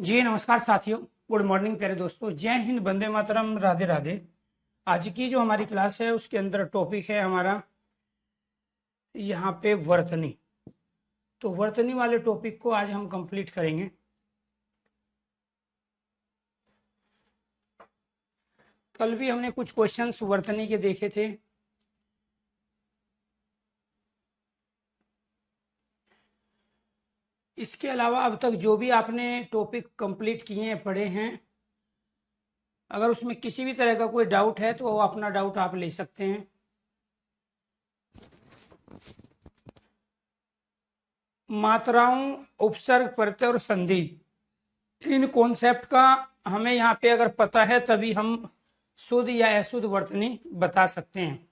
जी नमस्कार साथियों। Good morning प्यारे दोस्तों। जय हिंद, वंदे मातरम, राधे राधे। आज की जो हमारी क्लास है उसके अंदर टॉपिक है हमारा यहाँ पे वर्तनी। तो वर्तनी वाले टॉपिक को आज हम कंप्लीट करेंगे। कल भी हमने कुछ क्वेश्चंस वर्तनी के देखे थे। इसके अलावा अब तक जो भी आपने टॉपिक कंप्लीट किए हैं, पढ़े हैं, अगर उसमें किसी भी तरह का कोई डाउट है तो अपना डाउट आप ले सकते हैं। मात्राओं, उपसर्ग, प्रत्यय और संधि, इन कॉन्सेप्ट का हमें यहाँ पे अगर पता है तभी हम शुद्ध या अशुद्ध वर्तनी बता सकते हैं।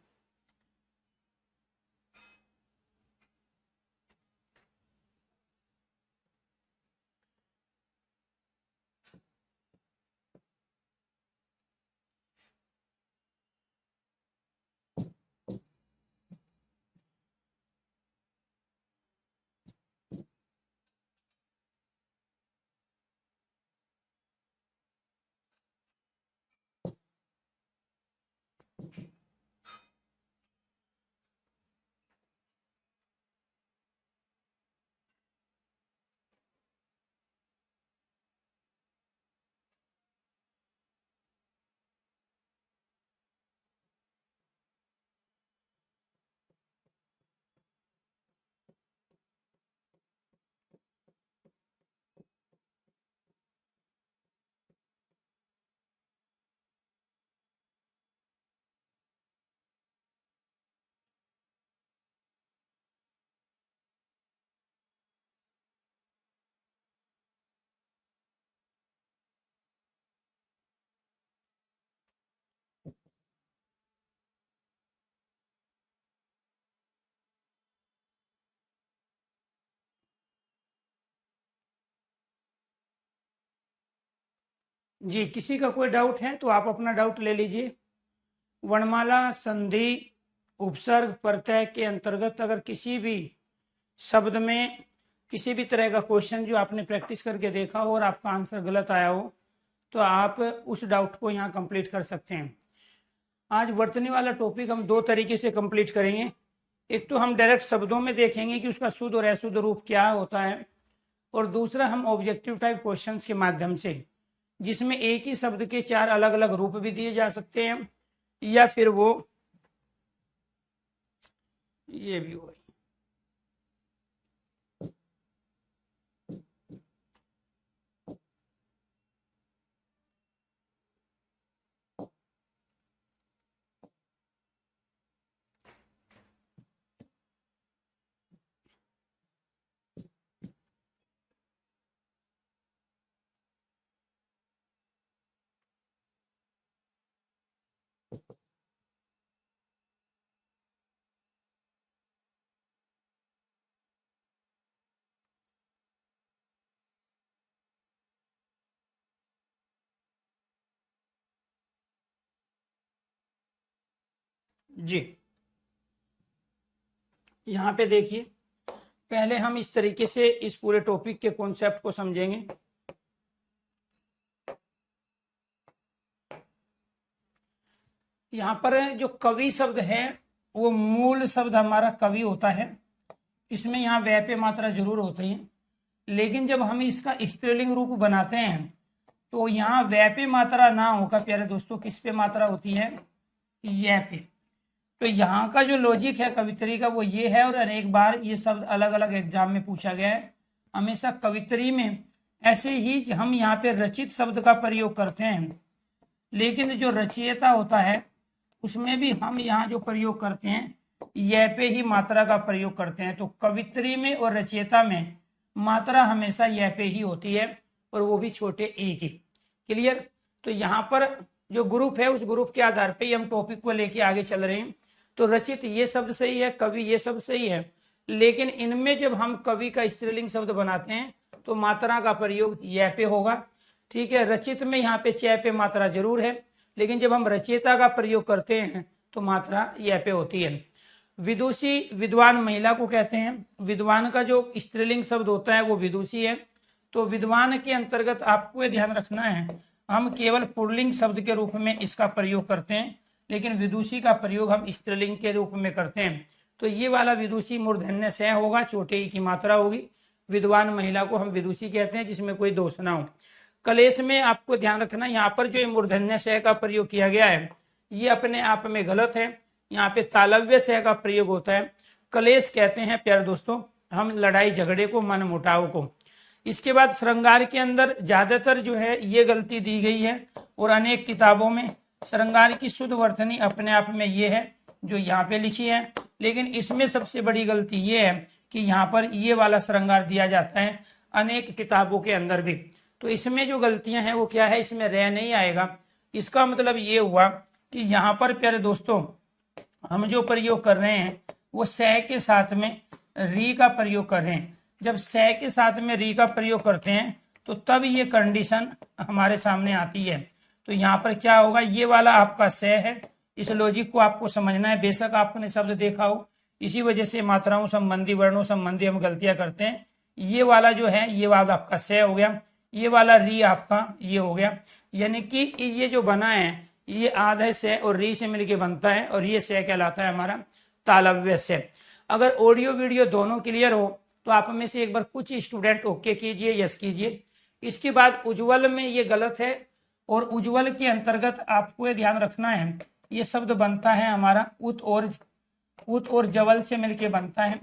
जी, किसी का कोई डाउट है तो आप अपना डाउट ले लीजिए। वर्णमाला, संधि, उपसर्ग, प्रत्यय के अंतर्गत अगर किसी भी शब्द में किसी भी तरह का क्वेश्चन जो आपने प्रैक्टिस करके देखा हो और आपका आंसर गलत आया हो तो आप उस डाउट को यहाँ कंप्लीट कर सकते हैं। आज वर्तनी वाला टॉपिक हम दो तरीके से कंप्लीट करेंगे। एक तो हम डायरेक्ट शब्दों में देखेंगे कि उसका शुद्ध और अशुद्ध रूप क्या होता है, और दूसरा हम ऑब्जेक्टिव टाइप क्वेश्चंस के माध्यम से, जिसमें एक ही शब्द के चार अलग अलग रूप भी दिए जा सकते हैं या फिर वो ये भी हो। जी, यहाँ पे देखिए, पहले हम इस तरीके से इस पूरे टॉपिक के कॉन्सेप्ट को समझेंगे। यहाँ पर जो कवि शब्द है वो मूल शब्द हमारा कवि होता है। इसमें यहाँ व्य पे मात्रा जरूर होती है, लेकिन जब हम इसका स्त्रीलिंग रूप बनाते हैं तो यहाँ व्य पे मात्रा ना होकर प्यारे दोस्तों किस पे मात्रा होती है, य पे। तो यहाँ का जो लॉजिक है कवित्री का वो ये है, और अनेक बार ये शब्द अलग अलग एग्जाम में पूछा गया है। हमेशा कवित्री में ऐसे ही हम यहाँ पे रचित शब्द का प्रयोग करते हैं, लेकिन जो रचयिता होता है उसमें भी हम यहाँ जो प्रयोग करते हैं यह पे ही मात्रा का प्रयोग करते हैं। तो कवित्री में और रचयिता में मात्रा हमेशा यह पे ही होती है, और वो भी छोटे ए की। क्लियर? तो यहाँ पर जो ग्रुप है उस ग्रुप के आधार पे हम टॉपिक को लेके आगे चल रहे हैं। तो रचित ये शब्द सही है, कवि ये शब्द सही है, लेकिन इनमें जब हम कवि का स्त्रीलिंग शब्द बनाते हैं तो मात्रा का प्रयोग यह पे होगा। ठीक है, रचित में यहाँ पे च पे मात्रा जरूर है, लेकिन जब हम रचयिता का प्रयोग करते हैं तो मात्रा यह पे होती है। विदुषी विद्वान महिला को कहते हैं। विद्वान का जो स्त्रीलिंग शब्द होता है वो विदुषी है, तो विद्वान के अंतर्गत आपको ये ध्यान रखना है, हम केवल पुल्लिंग शब्द के रूप में इसका प्रयोग करते हैं, लेकिन विदुषी का प्रयोग हम स्त्रीलिंग के रूप में करते हैं। तो ये वाला विदुषी मूर्धन्य से होगा, छोटे ई की मात्रा होगी। विद्वान महिला को हम विदुषी कहते हैं, जिसमें कोई दोष ना हो। कलेश में आपको ध्यान रखना, यहाँ पर जो मूर्धन्य से का प्रयोग किया गया है ये अपने आप में गलत है। यहाँ पे तालव्य से का प्रयोग होता है। कलेश कहते हैं प्यारे दोस्तों हम लड़ाई झगड़े को, मन मुटाव को। इसके बाद श्रृंगार के अंदर ज्यादातर जो है ये गलती दी गई है, और अनेक किताबों में श्रृंगार की शुद्ध वर्तनी अपने आप में ये है जो यहाँ पे लिखी है, लेकिन इसमें सबसे बड़ी गलती ये है कि यहाँ पर ये वाला श्रृंगार दिया जाता है अनेक किताबों के अंदर भी। तो इसमें जो गलतियां हैं वो क्या है, इसमें रह नहीं आएगा। इसका मतलब ये हुआ कि यहाँ पर प्यारे दोस्तों हम जो प्रयोग कर रहे हैं वो से के साथ में री का प्रयोग कर रहे हैं। जब से के साथ में री का प्रयोग करते हैं तो तब ये कंडीशन हमारे सामने आती है। तो यहाँ पर क्या होगा, ये वाला आपका से है। इस लॉजिक को आपको समझना है। बेशक आपने शब्द देखा हो, इसी वजह से मात्राओं संबंधी वर्णों संबंधी हम गलतियां करते हैं। ये वाला जो है ये वाला आपका से हो गया, ये वाला री आपका ये हो गया। यानी कि ये जो बना है ये आधे से और री से मिलके बनता है, और ये से कहलाता है हमारा तालव्य से। अगर ऑडियो वीडियो दोनों क्लियर हो तो आप में से एक बार कुछ स्टूडेंट ओके कीजिए, यस कीजिए। इसके बाद उज्ज्वल में ये गलत है, और उज्ज्वल के अंतर्गत आपको ये ध्यान रखना है ये शब्द बनता है हमारा उत और जवल से मिलके बनता है।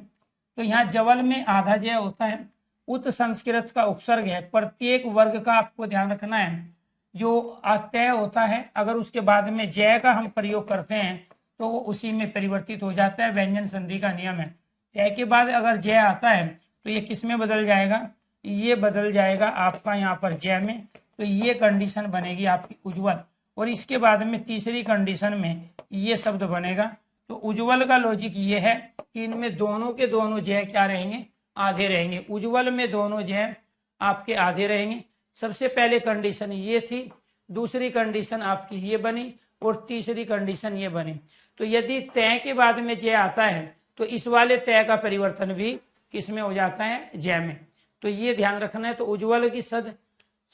तो यहाँ जवल में आधा जय होता है, उत संस्कृत का उपसर्ग है। प्रत्येक वर्ग का आपको ध्यान रखना है जो तय होता है, अगर उसके बाद में जय का हम प्रयोग करते हैं तो वो उसी में परिवर्तित हो जाता है। व्यंजन संधि का नियम है। तय के बाद अगर जय आता है तो ये किस में बदल जाएगा, ये बदल जाएगा आपका यहाँ पर जय में। तो ये कंडीशन बनेगी आपकी उज्ज्वल, और इसके बाद में तीसरी कंडीशन में ये शब्द बनेगा। तो उज्ज्वल का लॉजिक ये है कि इनमें दोनों के दोनों जय क्या रहेंगे, आधे रहेंगे। उज्ज्वल में दोनों जय आपके आधे रहेंगे। सबसे पहले कंडीशन ये थी, दूसरी कंडीशन आपकी ये बनी, और तीसरी कंडीशन ये बनी। तो यदि तय के बाद में जय आता है तो इस वाले तय का परिवर्तन भी किस में हो जाता है, जय में। तो ये ध्यान रखना है। तो उज्ज्वल की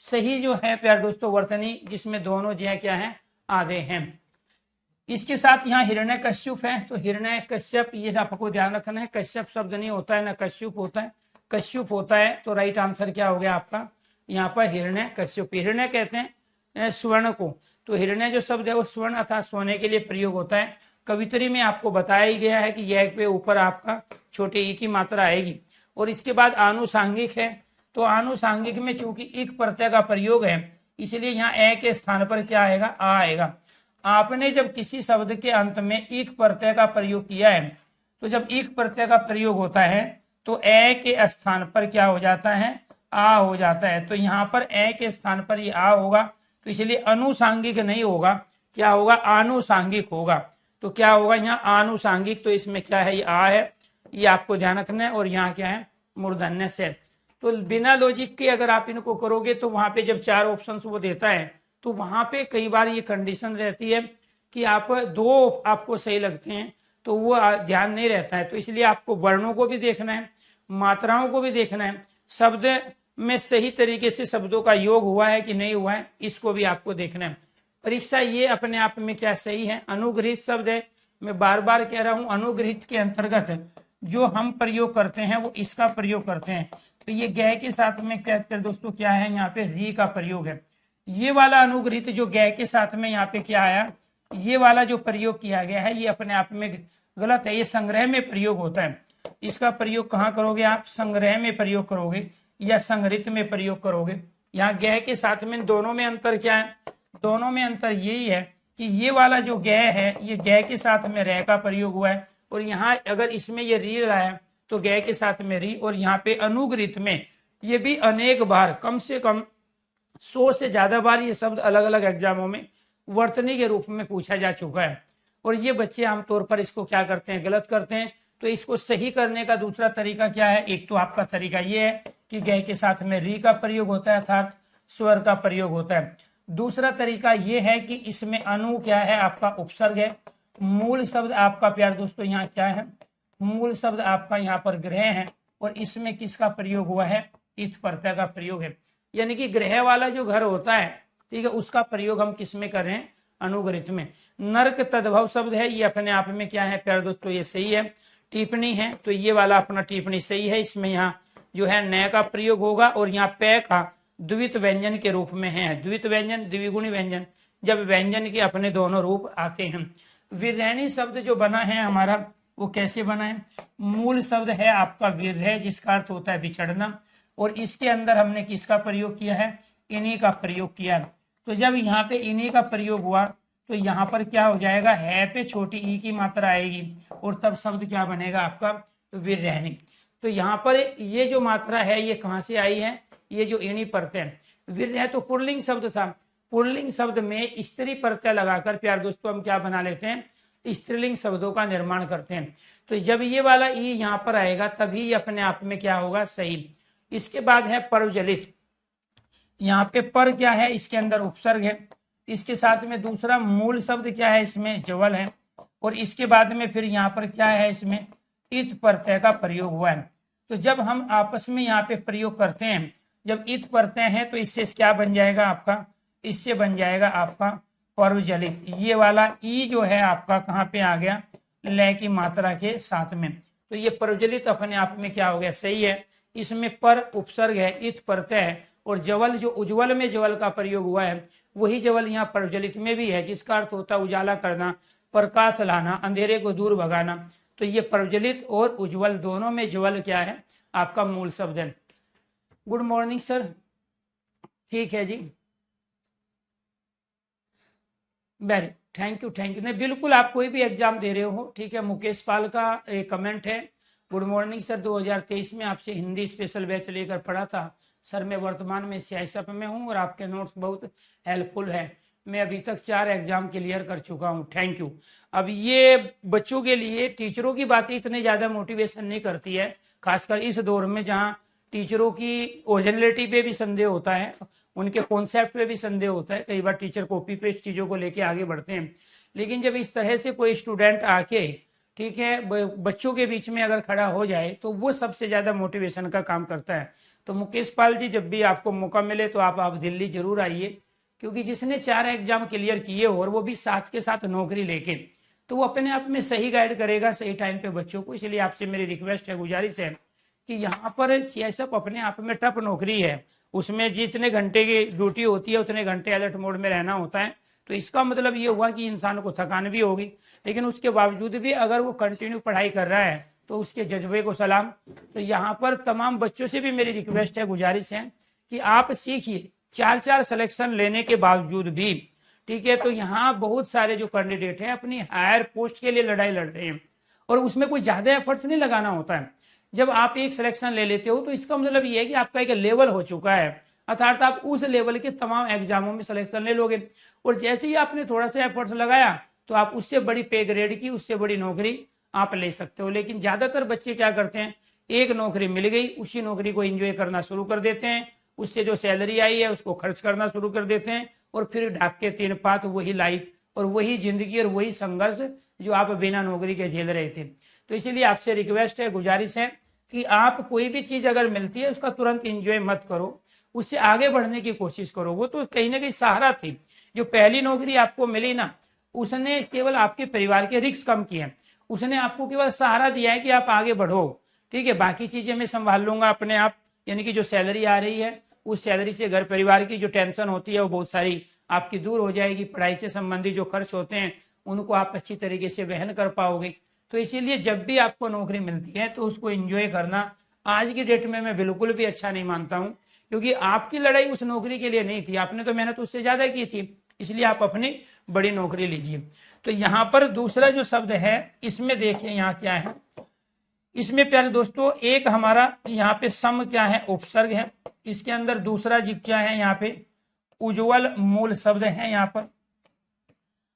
सही जो है प्यारे दोस्तों वर्तनी जिसमें दोनों जय क्या है, आधे हैं। इसके साथ यहाँ हिरण्य कश्यप है। तो हिरण्य कश्यप ये आपको ध्यान रखना है, कश्यप शब्द नहीं होता है, ना कश्यप होता है, कश्यप होता है। तो राइट आंसर क्या हो गया आपका यहाँ पर हिरण्य कश्यप। हिरण्य कहते हैं स्वर्ण को। तो हिरण्य जो शब्द है वो स्वर्ण अर्थात सोने के लिए प्रयोग होता है। कवित्री में आपको बताया ही गया है कि यह पे ऊपर आपका छोटे ई की मात्रा आएगी। और इसके बाद आनुषांगिक है। तो आनुषांगिक में चूंकि इक प्रत्यय का प्रयोग है इसलिए यहाँ ए के स्थान पर क्या आएगा, आ आएगा। आपने जब किसी शब्द के अंत में इक प्रत्यय का प्रयोग किया है तो जब इक प्रत्यय का प्रयोग होता है तो ए के स्थान पर क्या हो जाता है, आ हो जाता है। तो यहाँ पर ए के स्थान पर ये आ होगा, तो इसलिए अनुसांगिक नहीं होगा, क्या होगा, आनुसांगिक होगा। तो क्या होगा यहाँ आनुसांगिक। तो इसमें क्या है, ये आ है, ये आपको ध्यान रखना है। और यहाँ क्या है, मूर्धन्य से। तो बिना लॉजिक के अगर आप इनको करोगे तो वहां पे जब चार ऑप्शंस वो देता है तो वहां पे कई बार ये कंडीशन रहती है कि आप दो आपको सही लगते हैं तो वो ध्यान नहीं रहता है। तो इसलिए आपको वर्णों को भी देखना है, मात्राओं को भी देखना है, शब्द में सही तरीके से शब्दों का योग हुआ है कि नहीं हुआ है इसको भी आपको देखना है। परीक्षा ये अपने आप में क्या सही है, अनुग्रहित शब्द है। मैं बार बार कह रहा हूं अनुग्रहित के अंतर्गत जो हम प्रयोग करते हैं वो इसका प्रयोग करते हैं। तो ये गय के साथ में क्या दोस्तों क्या है, यहाँ पे री का प्रयोग है। ये वाला अनुग्रहित जो गय के साथ में यहाँ पे क्या आया, ये वाला जो प्रयोग किया गया है ये अपने आप में गलत है। ये संग्रह में प्रयोग होता है। इसका प्रयोग कहाँ करोगे आप, संग्रह में प्रयोग करोगे या संग्रहित में प्रयोग करोगे। यहाँ गय के साथ में दोनों में अंतर क्या है, दोनों में अंतर यही है कि ये वाला जो गय है ये गय के साथ में रह का प्रयोग हुआ है, और यहाँ अगर इसमें ये री रहा है तो गय के साथ में री। और यहाँ पे अनुग्रहित में ये भी अनेक बार, कम से कम 100 से ज्यादा बार ये शब्द अलग अलग एग्जामों में वर्तनी के रूप में पूछा जा चुका है। और ये बच्चे आमतौर पर इसको क्या करते हैं, गलत करते हैं। तो इसको सही करने का दूसरा तरीका क्या है, एक तो आपका तरीका ये है कि गय के साथ में री का प्रयोग होता है अर्थात स्वर का प्रयोग होता है। दूसरा तरीका ये है कि इसमें अनु क्या है, आपका उपसर्ग है। मूल शब्द आपका प्यार दोस्तों यहाँ क्या है, मूल शब्द आपका यहाँ पर ग्रह है, और इसमें किसका प्रयोग हुआ है, इत प्रत्यय का प्रयोग है। यानी कि ग्रह वाला जो घर होता है, ठीक है, उसका प्रयोग हम किस में कर रहे हैं, अनुग्रहित में। नरक तद्भव शब्द है, ये अपने आप में क्या है प्यारे दोस्तों, ये सही है। टिप्पणी है तो ये वाला अपना टिप्पणी सही है, इसमें यहाँ जो है नय का प्रयोग होगा और यहाँ पे का द्वित व्यंजन के रूप में है। द्वित व्यंजन, द्विगुणी व्यंजन, जब व्यंजन के अपने दोनों रूप आते हैं। विरहणी शब्द जो बना है हमारा, वो कैसे बना है, मूल शब्द है आपका विरह, जिसका अर्थ होता है बिछड़ना, और इसके अंदर हमने किसका प्रयोग किया है, इन्हीं का प्रयोग किया है। तो जब यहाँ पे इन्हीं का प्रयोग हुआ तो यहाँ पर क्या हो जाएगा, है पे छोटी ई की मात्रा आएगी और तब शब्द क्या बनेगा आपका, विरहणी। तो यहाँ पर ये जो मात्रा है ये कहाँ से आई है, ये जो इणी प्रत्यय, विरह तो पुल्लिंग शब्द था, पुल्लिंग शब्द में स्त्री प्रत्यय लगाकर प्यार दोस्तों हम क्या बना लेते हैं, स्त्रीलिंग शब्दों का निर्माण करते हैं। तो जब ये वाला ई यहाँ पर आएगा तभी ये अपने आप में क्या होगा, सही। इसके बाद है पर्वजलित, यहाँ पे पर क्या है, इसके अंदर उपसर्ग है, इसके साथ में दूसरा मूल शब्द क्या है, इसमें जवल है, और इसके बाद में फिर यहाँ पर क्या है, इसमें इत प्रत्यय का प्रयोग हुआ है। तो जब हम आपस में यहाँ पे प्रयोग करते हैं, जब इत प्रत्यय है तो इससे क्या बन जाएगा आपका, इससे बन जाएगा आपका पर्वजलित। ये वाला ई जो है आपका कहाँ पे आ गया, लय की मात्रा के साथ में, तो ये पर्वजलित अपने आप में क्या हो गया, सही है। इसमें पर उपसर्ग है, इत प्रत्यय है, और जवल जो उज्ज्वल में जवल का प्रयोग हुआ है वही जवल यहाँ प्रज्वलित में भी है, जिसका अर्थ होता है उजाला करना, प्रकाश लाना, अंधेरे को दूर भगाना। तो ये प्रज्वलित और उज्ज्वल दोनों में जवल क्या है, आपका मूल शब्द है। गुड मॉर्निंग सर, ठीक है जी, very thank you, thank you. नहीं बिल्कुल, आप कोई भी एग्जाम दे रहे हो, ठीक है। मुकेश पाल का एक कमेंट है, गुड मॉर्निंग सर, 2023 में आपसे हिंदी स्पेशल बैच लेकर पढ़ा था सर, मैं वर्तमान में CISF में हूं और आपके नोट्स बहुत हेल्पफुल है, मैं अभी तक 4 एग्जाम क्लियर कर चुका हूं, थैंक यू। अब ये बच्चों के लिए टीचरों की बातें इतने ज्यादा मोटिवेशन नहीं करती है, खासकर इस दौर में जहां टीचरों की ओरिजिनलिटी पे भी संदेह होता है, उनके कॉन्सेप्ट पे भी संदेह होता है, कई बार टीचर कॉपी पेस्ट चीजों को लेके आगे बढ़ते हैं। लेकिन जब इस तरह से कोई स्टूडेंट आके, ठीक है, बच्चों के बीच में अगर खड़ा हो जाए तो वो सबसे ज्यादा मोटिवेशन का काम करता है। तो मुकेश पाल जी, जब भी आपको मौका मिले तो आप दिल्ली जरूर आइए, क्योंकि जिसने 4 एग्जाम क्लियर किए और वो भी साथ के साथ नौकरी लेके, तो वो अपने आप में सही गाइड करेगा सही टाइम पे बच्चों को। इसलिए आपसे मेरी रिक्वेस्ट है, गुजारिश है कि यहाँ पर CISF अपने आप में टफ नौकरी है, उसमें जितने घंटे की ड्यूटी होती है उतने घंटे अलर्ट मोड में रहना होता है। तो इसका मतलब ये हुआ कि इंसान को थकान भी होगी, लेकिन उसके बावजूद भी अगर वो कंटिन्यू पढ़ाई कर रहा है तो उसके जज्बे को सलाम। तो यहाँ पर तमाम बच्चों से भी मेरी रिक्वेस्ट है, गुजारिश है कि आप सीखिए, 4 सिलेक्शन लेने के बावजूद भी, ठीक है। तो यहाँ बहुत सारे जो कैंडिडेट हैं अपनी हायर पोस्ट के लिए लड़ाई लड़ रहे हैं और उसमें कोई ज्यादा एफर्ट्स नहीं लगाना होता है। जब आप एक सिलेक्शन ले लेते हो तो इसका मतलब ये है कि आपका एक लेवल हो चुका है, अर्थात आप उस लेवल के तमाम एग्जामों में सिलेक्शन ले लोगे, और जैसे ही आपने थोड़ा सा एफर्ट्स लगाया तो आप उससे बड़ी पे ग्रेड की, उससे बड़ी नौकरी आप ले सकते हो। लेकिन ज्यादातर बच्चे क्या करते हैं, एक नौकरी मिल गई, उसी नौकरी को एंजॉय करना शुरू कर देते हैं, उससे जो सैलरी आई है उसको खर्च करना शुरू कर देते हैं, और फिर ढाक के 3 पात वही लाइफ और वही जिंदगी और वही संघर्ष जो आप बिना नौकरी के झेल रहे थे। तो इसीलिए आपसे रिक्वेस्ट है, गुजारिश है कि आप कोई भी चीज अगर मिलती है उसका तुरंत एंजॉय मत करो, उससे आगे बढ़ने की कोशिश करो। वो तो कहीं ना कहीं सहारा थी, जो पहली नौकरी आपको मिली ना, उसने केवल आपके परिवार के रिस्क कम किए, उसने आपको केवल सहारा दिया है कि आप आगे बढ़ो, ठीक है। बाकी चीजें मैं संभाल लूंगा अपने आप, यानी कि जो सैलरी आ रही है उस सैलरी से घर परिवार की जो टेंशन होती है वो बहुत सारी आपकी दूर हो जाएगी, पढ़ाई से संबंधित जो खर्च होते हैं उनको आप अच्छी तरीके से वहन कर पाओगे। तो इसीलिए जब भी आपको नौकरी मिलती है तो उसको एंजॉय करना आज की डेट में मैं बिल्कुल भी अच्छा नहीं मानता हूँ, क्योंकि आपकी लड़ाई उस नौकरी के लिए नहीं थी, आपने तो मेहनत उससे ज्यादा की थी, इसलिए आप अपनी बड़ी नौकरी लीजिए। तो यहाँ पर दूसरा जो शब्द है इसमें देखिए यहाँ क्या है, इसमें प्यारे दोस्तों एक हमारा यहाँ पे सम क्या है, उपसर्ग है, इसके अंदर दूसरा जी क्या है, यहाँ पे उज्ज्वल मूल शब्द है यहाँ पर।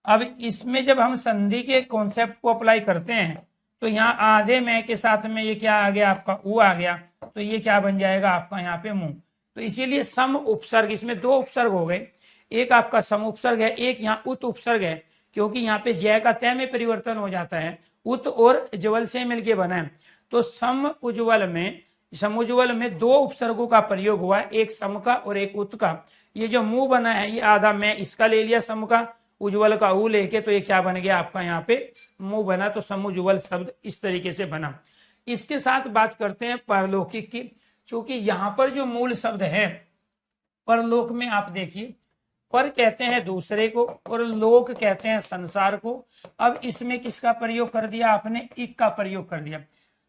अब इसमें जब हम संधि के कॉन्सेप्ट को अप्लाई करते हैं तो यहाँ आधे में के साथ में ये क्या आ गया, आपका ऊ आ गया, तो ये क्या बन जाएगा आपका यहाँ पे मुंह। तो इसीलिए सम उपसर्ग, इसमें 2 उपसर्ग हो गए, एक आपका सम उपसर्ग है, एक यहाँ उत उपसर्ग है, क्योंकि यहाँ पे जय का तय में परिवर्तन हो जाता है, उत और ज्वल से मिलके बना है। तो सम उज्ज्वल में समुज्ज्वल में दो उपसर्गों का प्रयोग हुआ है, एक सम का और एक उत का। ये जो मुंह बना है ये आधा मैं इसका ले लिया सम का, उज्ज्वल का ऊ लेके, तो ये क्या बन गया आपका यहाँ पे मुंह बना। तो समुज्ज्वल शब्द इस तरीके से बना। इसके साथ बात करते हैं परलौकिक की, क्योंकि यहाँ पर जो मूल शब्द है परलोक में आप देखिए, पर कहते हैं दूसरे को और लोक कहते हैं संसार को। अब इसमें किसका प्रयोग कर दिया आपने, इक का प्रयोग कर दिया।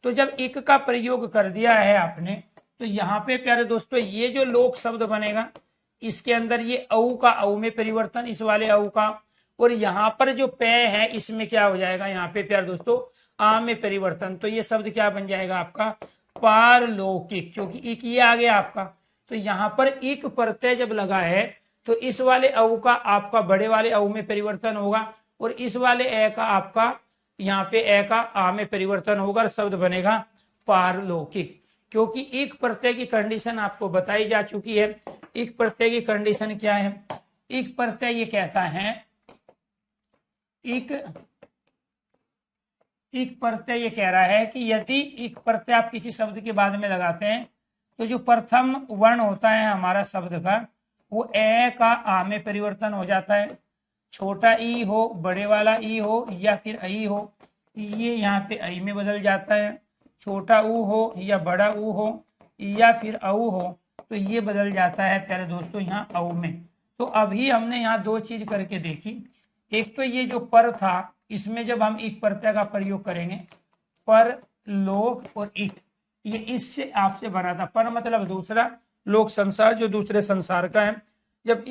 तो जब इक का प्रयोग कर दिया है आपने, तो यहाँ पे प्यारे दोस्तों ये जो लोक शब्द बनेगा इसके अंदर ये औ का औ में परिवर्तन, इस वाले औ का, और यहाँ पर जो पे है इसमें क्या हो जाएगा यहाँ पे प्यारे दोस्तों आ में परिवर्तन। तो ये शब्द क्या बन जाएगा आपका पारलौकिक, क्योंकि इक ये आ गया आपका। तो यहाँ पर इक प्रत्यय जब लगा है तो इस वाले औ का आपका बड़े वाले औ में परिवर्तन होगा, और इस वाले ए का आपका यहाँ पे ए का आ में परिवर्तन होगा और शब्द बनेगा पारलौकिक। क्योंकि इक प्रत्यय की कंडीशन आपको बताई जा चुकी है। इक प्रत्यय की कंडीशन क्या है, इक प्रत्यय ये कहता है, इक प्रत्यय ये कह रहा है कि यदि इक प्रत्यय आप किसी शब्द के बाद में लगाते हैं तो जो प्रथम वर्ण होता है हमारा शब्द का वो ए का आ में परिवर्तन हो जाता है। छोटा ई हो, बड़े वाला ई हो या फिर आई हो, ये यहाँ पे आई में बदल जाता है। छोटा ऊ हो या बड़ा ऊ हो या फिर औ हो, तो ये बदल जाता है प्यारे दोस्तों यहाँ औ में। तो अभी हमने यहाँ दो चीज करके देखी। एक तो ये जो पर था इसमें जब हम इक प्रत्यय का प्रयोग करेंगे, पर लोक और इक, ये इससे आपसे बना था। पर मतलब दूसरा, लोक संसार जो दूसरे संसार का है। जब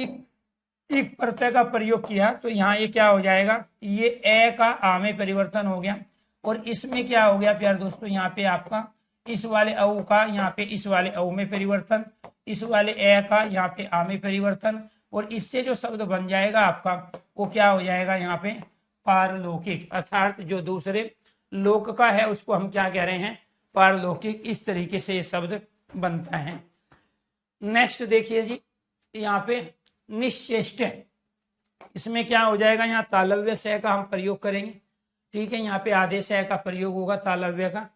इक प्रत्यय का प्रयोग किया तो यहाँ ये क्या हो जाएगा, ये ए का आ में परिवर्तन हो गया, और इसमें क्या हो गया प्यारे दोस्तों यहाँ पे आपका इस वाले औ का यहाँ पे इस वाले औ में परिवर्तन, इस वाले ए का यहाँ पे आ में परिवर्तन, और इससे जो शब्द बन जाएगा आपका वो क्या हो जाएगा यहाँ पे पारलौकिक। अर्थात जो दूसरे लोक का है उसको हम क्या कह रहे हैं, पारलौकिक। इस तरीके से ये शब्द बनता है। नेक्स्ट देखिए जी, यहाँ पे निश्चेष्ट, इसमें क्या हो जाएगा, यहाँ तालव्य से का हम प्रयोग करेंगे। ठीक है, यहाँ पे आदेश है का प्रयोग होगा तालव्य का।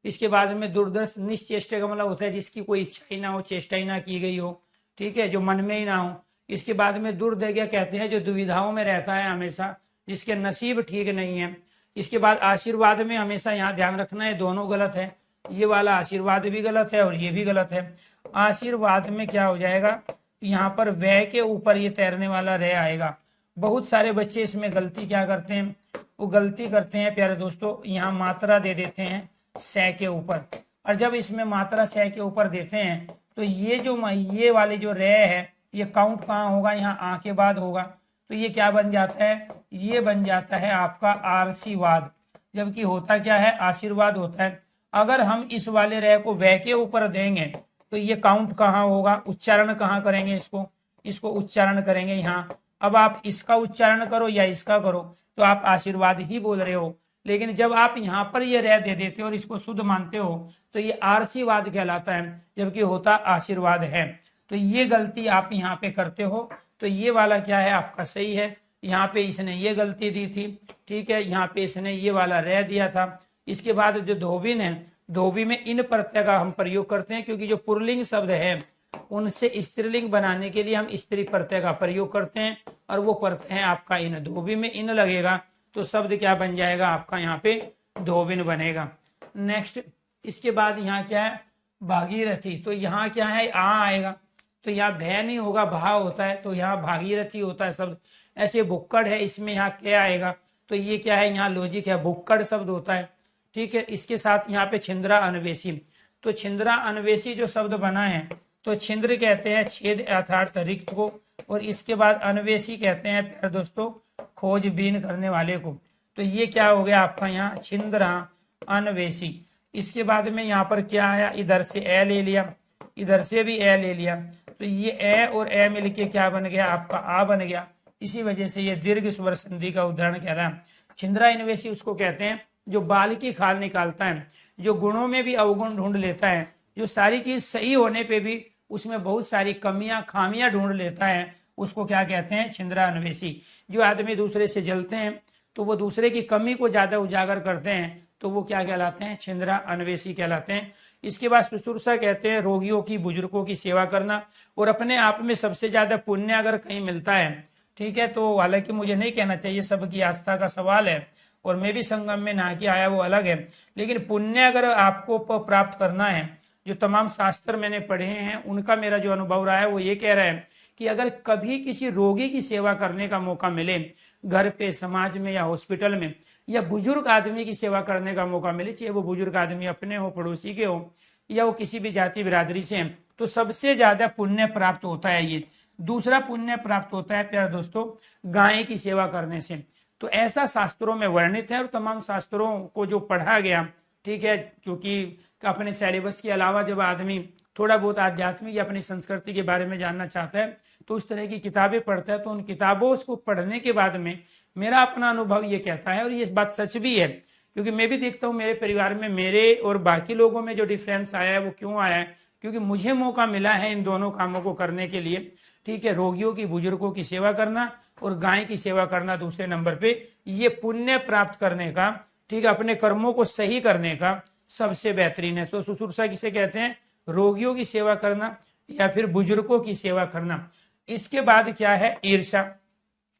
इसके बाद में दुर्दर्श, निश्चेष्ट का मतलब होता है जिसकी कोई इच्छा ही ना हो, चेष्टा ही ना की गई हो, ठीक है, जो मन में ही ना हो। इसके बाद में दुर्दैग्य कहते हैं जो दुविधाओं में रहता है हमेशा, जिसके नसीब ठीक नहीं है। इसके बाद आशीर्वाद में हमेशा यहाँ ध्यान रखना है दोनों गलत है, ये वाला आशीर्वाद भी गलत है और ये भी गलत है। आशीर्वाद में क्या हो जाएगा, यहाँ पर वह के ऊपर ये तैरने वाला रह आएगा। बहुत सारे बच्चे इसमें गलती क्या करते हैं, वो गलती करते हैं प्यारे दोस्तों, यहाँ मात्रा दे देते हैं से के ऊपर, और जब इसमें मात्रा से के ऊपर देते हैं तो ये जो ये वाले जो रे है ये काउंट कहाँ होगा, यहाँ आ के बाद होगा। तो ये क्या बन जाता है, ये बन जाता है आपका आशीर्वाद, जबकि होता क्या है, आशीर्वाद होता है। अगर हम इस वाले रे को वह के ऊपर देंगे तो ये काउंट कहाँ होगा, उच्चारण कहाँ करेंगे, इसको उच्चारण करेंगे यहाँ। अब आप इसका उच्चारण करो या इसका करो तो आप आशीर्वाद ही बोल रहे हो, लेकिन जब आप यहाँ पर ये रे दे देते हो और इसको शुद्ध मानते हो तो ये आशीर्वाद कहलाता है, जबकि होता आशीर्वाद है। तो ये गलती आप यहाँ पे करते हो। तो ये वाला क्या है आपका सही है, यहाँ पे इसने ये गलती दी थी, ठीक है, यहाँ पे इसने ये वाला रे दिया था। इसके बाद जो धोबिन है, धोबी में इन प्रत्यय का हम प्रयोग करते हैं, क्योंकि जो पुल्लिंग शब्द है उनसे स्त्रीलिंग बनाने के लिए हम स्त्री प्रत्यय का प्रयोग करते हैं, और वो प्रत्यय है आपका इन। धोबी में इन लगेगा तो शब्द क्या बन जाएगा आपका यहाँ पे धोबिन बनेगा। नेक्स्ट, इसके बाद यहाँ क्या है, भागीरथी। तो यहाँ क्या है, आ आएगा, तो यहाँ भय नहीं होगा, भा होता है, तो यहाँ भागीरथी होता है शब्द। ऐसे बुक्कड़ है, इसमें यहाँ क्या आएगा, तो ये क्या है, यहाँ लॉजिक है, बुक्कड़ शब्द होता है। ठीक है, इसके साथ यहाँ पे छिंद्रा अन्वेषी। तो छिंद्रा अन्वेषी जो शब्द बना है, तो छिंद्र कहते हैं छेद अर्थात रिक्त को, और इसके बाद अन्वेषी कहते हैं प्यारे दोस्तों खोजबीन करने वाले को। तो ये क्या हो गया आपका यहाँ छिंद्रा अन्वेषी। इसके बाद में यहाँ पर क्या आया, इधर से ए ले लिया, इधर से भी ए ले लिया, तो ये ए और ए मिलके क्या बन गया आपका आ बन गया। इसी वजह से ये दीर्घ स्वर संधि का उदाहरण कह रहा है। छिंद्रा अन्वेषी उसको कहते हैं जो बाल की खाल निकालता है, जो गुणों में भी अवगुण ढूंढ लेता है, जो सारी चीज सही होने पे भी उसमें बहुत सारी कमियां खामियां ढूंढ लेता है, उसको क्या कहते हैं, छिंद्रा अन्वेषी। जो आदमी दूसरे से जलते हैं तो वो दूसरे की कमी को ज्यादा उजागर करते हैं, तो वो क्या कहलाते हैं, छिंद्रा अन्वेषी कहलाते हैं। इसके बाद शुश्रूषा कहते हैं रोगियों की, बुजुर्गों की सेवा करना। और अपने आप में सबसे ज्यादा पुण्य अगर कहीं मिलता है, ठीक है, तो हालांकि मुझे नहीं कहना चाहिए, सबकी आस्था का सवाल है और मैं भी संगम में नहा के आया वो अलग है, लेकिन पुण्य अगर आपको प्राप्त करना है, जो तमाम शास्त्र मैंने पढ़े हैं उनका मेरा जो अनुभव रहा है वो ये कह रहा है कि अगर कभी किसी रोगी की सेवा करने का मौका मिले, घर पे, समाज में या हॉस्पिटल में, या बुजुर्ग आदमी की सेवा करने का मौका मिले, चाहे वो बुजुर्ग आदमी अपने हो, पड़ोसी के हो, या वो किसी भी जाति बिरादरी से हैं, तो सबसे ज्यादा पुण्य प्राप्त होता है ये। दूसरा पुण्य प्राप्त होता है प्यारे दोस्तों गाय की सेवा करने से। तो ऐसा शास्त्रों में वर्णित है और तमाम शास्त्रों को जो पढ़ा गया, ठीक है, क्योंकि अपने सिलेबस के अलावा जब आदमी थोड़ा बहुत आध्यात्मिक या अपनी संस्कृति के बारे में जानना चाहता है तो उस तरह की किताबें पढ़ता है, तो उन किताबों को पढ़ने के बाद में मेरा अपना अनुभव ये कहता है, और ये बात सच भी है, क्योंकि मैं भी देखता हूँ मेरे परिवार में मेरे और बाकी लोगों में जो डिफरेंस आया है वो क्यों आया है, क्योंकि मुझे मौका मिला है इन दोनों कामों को करने के लिए, ठीक है, रोगियों की, बुजुर्गों की सेवा करना और गाय की सेवा करना दूसरे नंबर पे, ये पुण्य प्राप्त करने का, ठीक है, अपने कर्मों को सही करने का सबसे बेहतरीन है। तो शुश्रूषा किसे कहते हैं, रोगियों की सेवा करना या फिर बुजुर्गों की सेवा करना। इसके बाद क्या है, ईर्षा।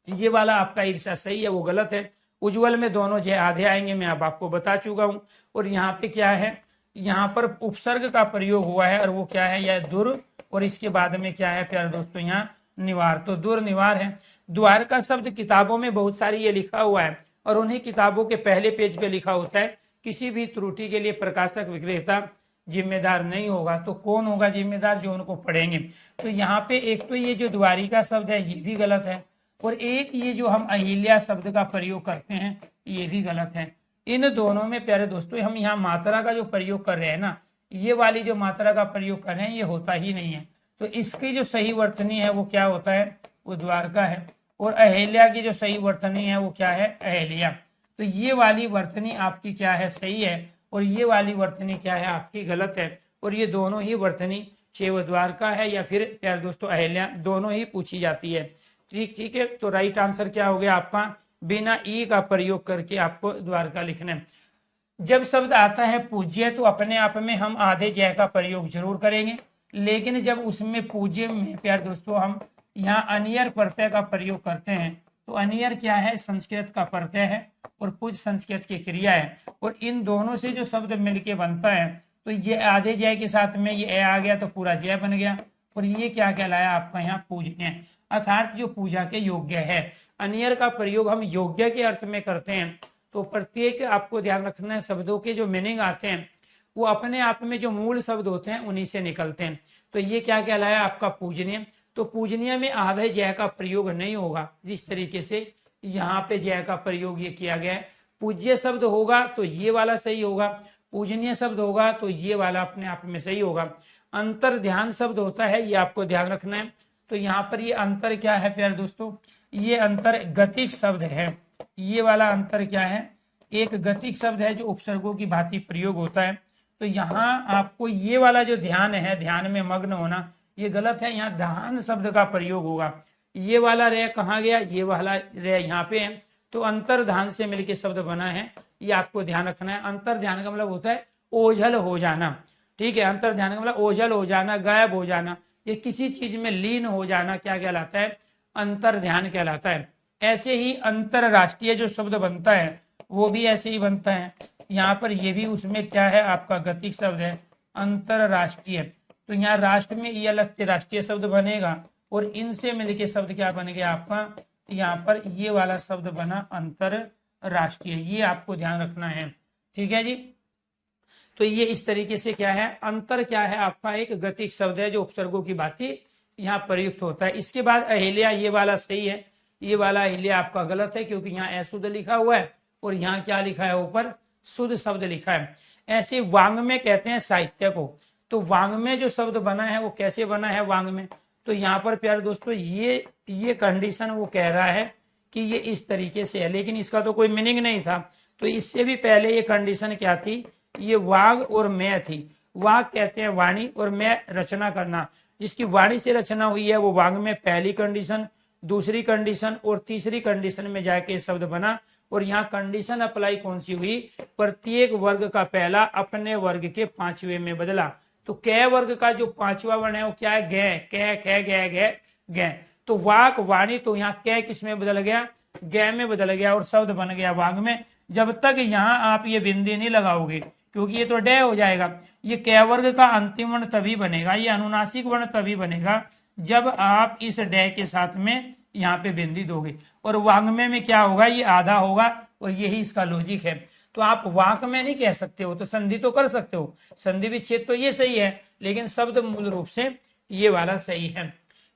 ये वाला आपका ईर्षा सही है, वो गलत है। उज्ज्वल में दोनों जो आधे आएंगे, मैं अब आपको बता चुका हूं। और यहाँ पे क्या है, यहाँ पर उपसर्ग का प्रयोग हुआ है और वो क्या है, यह दुर, और इसके बाद में क्या है प्यारे दोस्तों, यहाँ निवार, तो दुर्निवार है। द्वार का शब्द किताबों में बहुत सारी ये लिखा हुआ है और उन्हीं किताबों के पहले पेज पे लिखा होता है। किसी भी त्रुटि के लिए प्रकाशक विक्रेता जिम्मेदार नहीं होगा, तो कौन होगा जिम्मेदार, जो उनको पढ़ेंगे। तो यहाँ पे एक तो ये जो द्वारिका शब्द है ये भी गलत है, और एक ये जो हम अहिल्या शब्द का प्रयोग करते हैं ये भी गलत है। इन दोनों में प्यारे दोस्तों हम यहाँ मात्रा का जो प्रयोग कर रहे हैं ना, ये वाली जो मात्रा का प्रयोग कर रहे हैं ये होता ही नहीं है। तो इसकी जो सही वर्तनी है वो क्या होता है, वो द्वारका है। और अहिल्या की जो सही वर्तनी है वो क्या है, अहिल्या। तो ये वाली वर्तनी आपकी क्या है, सही है, और ये वाली वर्तनी क्या है, आपकी गलत है। और ये दोनों ही वर्तनी, चाहे वो द्वारका है या फिर प्यारे दोस्तों अहिल्या, दोनों ही पूछी जाती है। ठीक है, तो राइट आंसर क्या हो गया आपका, बिना ई का प्रयोग करके आपको द्वारका लिखना है। जब शब्द आता है पूज्य, तो अपने आप में हम आधे जय का प्रयोग जरूर करेंगे, लेकिन जब उसमें पूज्य में प्यारे दोस्तों हम यहाँ अनियर प्रत्यय का प्रयोग करते हैं, तो अनियर क्या है, संस्कृत का प्रत्यय है और पूज संस्कृत की क्रिया है, और इन दोनों से जो शब्द मिलके बनता है, तो ये आधे जय के साथ में ये ए आ गया तो पूरा जय बन गया, और ये क्या कहलाया आपका यहाँ पूजनीय, अर्थात जो पूजा के योग्य है। अनियर का प्रयोग हम योग्य के अर्थ में करते हैं, तो प्रत्येक आपको ध्यान रखना है शब्दों के जो मीनिंग आते हैं वो अपने आप में जो मूल शब्द होते हैं उन्हीं से निकलते हैं। तो ये क्या कहलाया आपका पूजनीय। तो पूजनीय में आधे जय का प्रयोग नहीं होगा, जिस तरीके से यहाँ पे जय का प्रयोग ये किया गया है। पूज्य शब्द होगा तो ये वाला सही होगा, पूजनीय शब्द होगा तो ये वाला अपने आप में सही होगा। अंतर ध्यान शब्द होता है, ये आपको ध्यान रखना है। तो यहाँ पर ये अंतर क्या है प्यारे दोस्तों, ये अंतर गतिक शब्द है। ये वाला अंतर क्या है, एक गतिक शब्द है जो उपसर्गों की भांति प्रयोग होता है। तो यहाँ आपको ये वाला जो ध्यान है, ध्यान में मग्न होना, ये गलत है। यहाँ ध्यान शब्द का प्रयोग होगा। ये वाला रे कहाँ गया, ये वाला रे यहाँ पे है, तो अंतर ध्यान से मिलके शब्द बना है, ये आपको ध्यान रखना है। अंतर ध्यान का मतलब होता है ओझल हो जाना, ठीक है। अंतर ध्यान का मतलब ओझल हो जाना, गायब हो जाना, ये किसी चीज में लीन हो जाना क्या कहलाता है, अंतर ध्यान कहलाता है। ऐसे ही अंतरराष्ट्रीय जो शब्द बनता है वो भी ऐसे ही बनता है। यहाँ पर ये भी उसमें क्या है आपका गतिक शब्द है, अंतरराष्ट्रीय। तो यहाँ राष्ट्र में ये अलग राष्ट्रीय शब्द बनेगा और इनसे मिलके शब्द क्या बन गया आपका, यहाँ पर ये वाला शब्द बना अंतरराष्ट्रीय। ये आपको ध्यान रखना है, ठीक है जी। तो ये इस तरीके से क्या है, अंतर क्या है आपका एक गतिक शब्द है जो उपसर्गों की भांति यहाँ प्रयुक्त होता है। इसके बाद अहिल्या, ये वाला सही है, ये वाला अहिल्या आपका गलत है क्योंकि यहाँ अशुद्ध लिखा हुआ है और यहाँ क्या लिखा है, ऊपर शुद्ध शब्द लिखा है। ऐसे वांग में कहते हैं साहित्य को। तो वांग में जो शब्द बना है वो कैसे बना है वांग में, तो यहाँ पर प्यारे दोस्तों ये कंडीशन वो कह रहा है कि ये इस तरीके से है, लेकिन इसका तो कोई मीनिंग नहीं था। तो इससे भी पहले ये कंडीशन क्या थी, ये वाग और मैं थी। वाग कहते हैं वाणी और मैं रचना करना, जिसकी वाणी से रचना हुई है वो वांग में पहली कंडीशन। दूसरी कंडीशन और तीसरी कंडीशन में जाके शब्द बना। और यहाँ कंडीशन अप्लाई कौन सी हुई, प्रत्येक वर्ग का पहला अपने वर्ग के पांचवे में बदला। तो कै वर्ग का जो पांचवा वर्ण है वो क्या है, गै, कै, कै, गै, गै, गै। तो वाक, वाणी, तो यहाँ कै किस में बदल गया, गै में बदल गया और शब्द बन गया वाग में। जब तक यहाँ आप ये बिंदी नहीं लगाओगे, क्योंकि ये तो डे हो जाएगा। ये कै वर्ग का अंतिम वर्ण तभी बनेगा, ये अनुनासिक वर्ण तभी बनेगा जब आप इस डे के साथ में यहाँ पे बिंदी दोगे। और वांग्मय में क्या होगा, ये आधा होगा और यही इसका लॉजिक है। तो आप वाक में नहीं कह सकते हो, तो संधि तो कर सकते हो, संधि विच्छेद तो ये सही है, लेकिन शब्द मूल रूप से ये वाला सही है।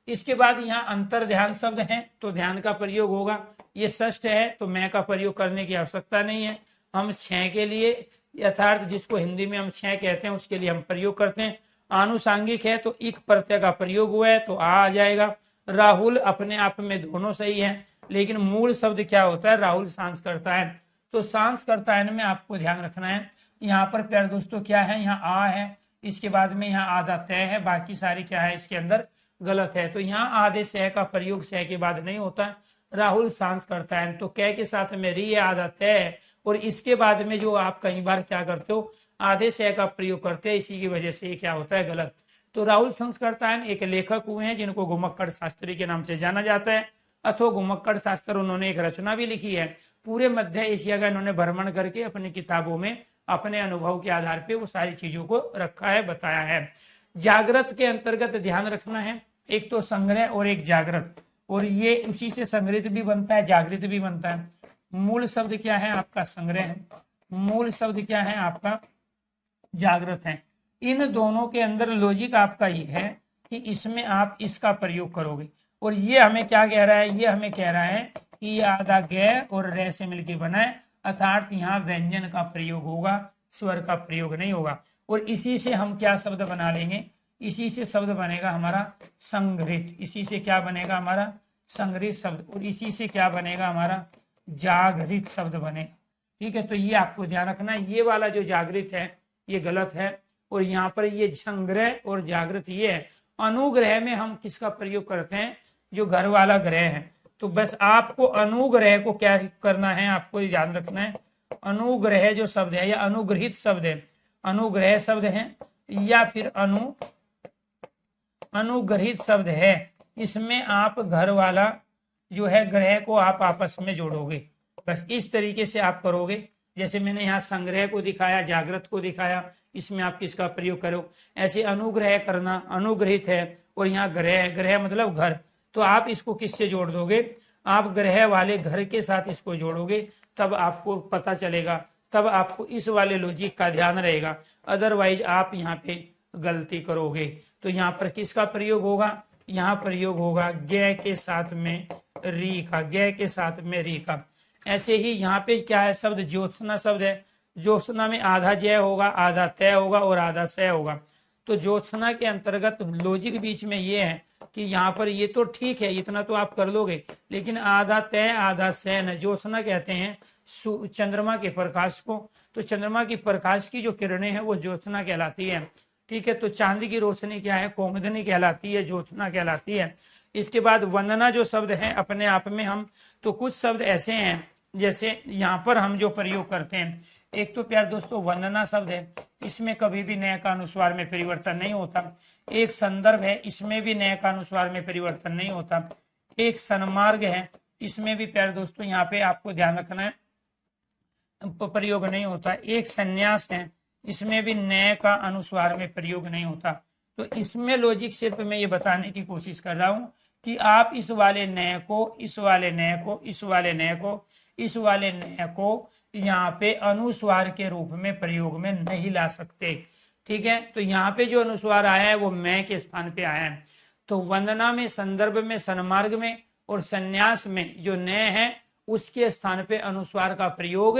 इसके बाद यहाँ अंतर ध्यान शब्द है तो ध्यान का प्रयोग होगा। ये षष्ठ है तो मैं का प्रयोग करने की आवश्यकता नहीं है। हम छह के लिए यथार्थ, जिसको हिंदी में हम छह कहते हैं, उसके लिए हम प्रयोग करते हैं। आनुषांगिक है तो इक प्रत्यय का प्रयोग हुआ है तो आ जाएगा। राहुल अपने आप में दोनों सही है, लेकिन मूल शब्द क्या होता है, राहुल सांस करता है। तो सांस करता है में आपको ध्यान रखना है। यहाँ पर प्यारे दोस्तों क्या है, यहाँ आ है, इसके बाद में यहाँ आधा तय है, बाकी सारी क्या है इसके अंदर गलत है। तो यहाँ आधे सह का प्रयोग सह के बाद नहीं होता। राहुल सांस करता है तो कै के साथ में री आधा तय, और इसके बाद में जो आप कई बार क्या करते हो, आधे सह का प्रयोग करते हैं, इसी की वजह से ये क्या होता है, गलत। तो राहुल संस्कर्तायन एक लेखक हुए हैं जिनको घुमक्कड़ शास्त्री के नाम से जाना जाता है, अथवा घुमक्कड़ शास्त्र उन्होंने एक रचना भी लिखी है। पूरे मध्य एशिया का इन्होंने भ्रमण करके अपनी किताबों में अपने अनुभव के आधार पे वो सारी चीजों को रखा है, बताया है। जागृत के अंतर्गत ध्यान रखना है, एक तो संग्रह और एक जागृत, और ये उसी से संग्रहित भी बनता है, जागृत भी बनता है। मूल शब्द क्या है आपका, संग्रह है, मूल शब्द क्या है आपका, जागृत है। इन दोनों के अंदर लॉजिक आपका ये है कि इसमें आप इसका प्रयोग करोगे। और ये हमें क्या कह रहा है, ये हमें कह रहा है कि ये आधा ग और रे से मिलकर बना है, अर्थात यहाँ व्यंजन का प्रयोग होगा, स्वर का प्रयोग नहीं होगा। और इसी से हम क्या शब्द बना लेंगे, इसी से शब्द बनेगा हमारा संग्रहित, इसी से क्या बनेगा हमारा संग्रहित शब्द, और इसी से क्या बनेगा हमारा जागृत शब्द बनेगा। ठीक है, तो ये आपको ध्यान रखना है, ये वाला जो जागृत है ये गलत है, और यहाँ पर ये संग्रह और जागृत ये है। अनुग्रह में हम किसका प्रयोग करते हैं, जो घर वाला ग्रह है। तो बस आपको अनुग्रह को क्या करना है, आपको ध्यान रखना है, अनुग्रह जो शब्द है या अनुग्रहित शब्द है, अनुग्रह शब्द है या फिर अनुग्रहित शब्द है, इसमें आप घर वाला जो है ग्रह को आप आपस में जोड़ोगे। बस इस तरीके से आप करोगे, जैसे मैंने यहाँ संग्रह को दिखाया, जागृत को दिखाया, इसमें आप किसका प्रयोग करो। ऐसे अनुग्रह करना, अनुग्रहित है, और यहाँ ग्रह, ग्रह मतलब घर, तो आप इसको किससे जोड़ दोगे, आप ग्रह वाले घर के साथ इसको जोड़ोगे, तब आपको पता चलेगा, तब आपको इस वाले लॉजिक का ध्यान रहेगा, अदरवाइज आप यहाँ पे गलती करोगे। तो यहाँ पर किसका प्रयोग होगा, यहाँ प्रयोग होगा गे के साथ में री का, गे के साथ में री का। ऐसे ही यहाँ पे क्या है, शब्द ज्योत्सना शब्द है, ज्योत्सना में आधा जय होगा, आधा तय होगा और आधा सह होगा। तो ज्योत्सना के अंतर्गत लॉजिक बीच में ये है कि यहाँ पर ये तो ठीक है, इतना तो आप कर लोगे, लेकिन आधा तय आधा सह न, ज्योत्सना कहते हैं चंद्रमा के प्रकाश को, तो चंद्रमा की प्रकाश की जो किरणें हैं वो ज्योत्सना कहलाती है। ठीक है, तो चांदी की रोशनी क्या है, कोमदनी कहलाती है, ज्योत्सना कहलाती है। इसके बाद वंदना जो शब्द है अपने आप में हम, तो कुछ शब्द ऐसे हैं जैसे यहाँ पर हम जो प्रयोग करते हैं, एक तो प्यार दोस्तों वंदना शब्द है, इसमें कभी भी नए का अनुस्वार में परिवर्तन नहीं होता। एक संदर्भ है, इसमें भी नए का अनुस्वार में परिवर्तन नहीं होता। एक सन्मार्ग है, इसमें भी प्यार दोस्तों यहाँ पे आपको ध्यान रखना है, प्रयोग नहीं होता। एक संन्यास है, इसमें भी नए का अनुस्वार में प्रयोग नहीं होता। तो इसमें लॉजिक सिर्फ मैं ये बताने की कोशिश कर रहा हूँ कि आप इस वाले नए को, इस वाले नए को, इस वाले नए को, इस वाले नए को यहाँ पे अनुस्वार के रूप में प्रयोग में नहीं ला सकते। ठीक है, तो यहाँ पे जो अनुस्वार आया है वो मैं के स्थान पे आया है। तो वंदना में, संदर्भ में, सन्मार्ग में और संन्यास में जो नए है उसके स्थान पे अनुस्वार का प्रयोग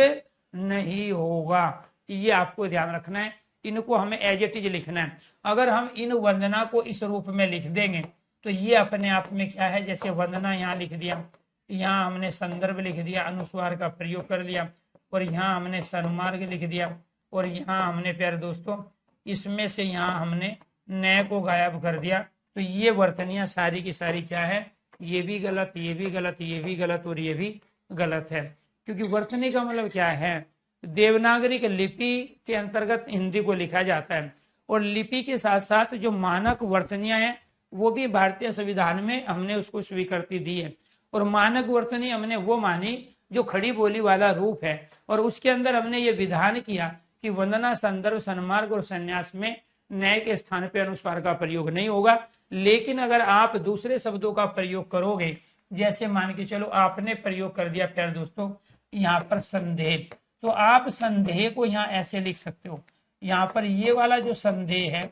नहीं होगा। ये आपको ध्यान रखना है, इनको हमें एज इट इज लिखना है। अगर हम इन वंदना को इस रूप में लिख देंगे तो ये अपने आप में क्या है, जैसे वंदना यहाँ लिख दिया, यहाँ हमने संदर्भ लिख दिया, अनुस्वार का प्रयोग कर लिया, और यहाँ हमने सन्मार्ग लिख दिया, और यहाँ हमने प्यारे दोस्तों इसमें से यहाँ हमने नए को गायब कर दिया। तो ये वर्तनियां सारी की सारी क्या है, ये भी गलत, ये भी गलत, ये भी गलत और ये भी गलत है। क्योंकि वर्तनी का मतलब क्या है, देवनागरी की लिपि के अंतर्गत हिंदी को लिखा जाता है, और लिपि के साथ साथ जो मानक वर्तनियां हैं वो भी भारतीय संविधान में हमने उसको स्वीकृति दी है। और मानक वर्तनी हमने वो मानी जो खड़ी बोली वाला रूप है, और उसके अंदर हमने ये विधान किया कि वंदना, संदर्भ, सन्मार्ग और संन्यास में न्याय के स्थान पे अनुस्वार का प्रयोग नहीं होगा। लेकिन अगर आप दूसरे शब्दों का प्रयोग करोगे, जैसे मान के चलो आपने प्रयोग कर दिया प्यारे दोस्तों यहाँ पर संदेह, तो आप संदेह को यहाँ ऐसे लिख सकते हो, यहाँ पर ये वाला जो संदेह है,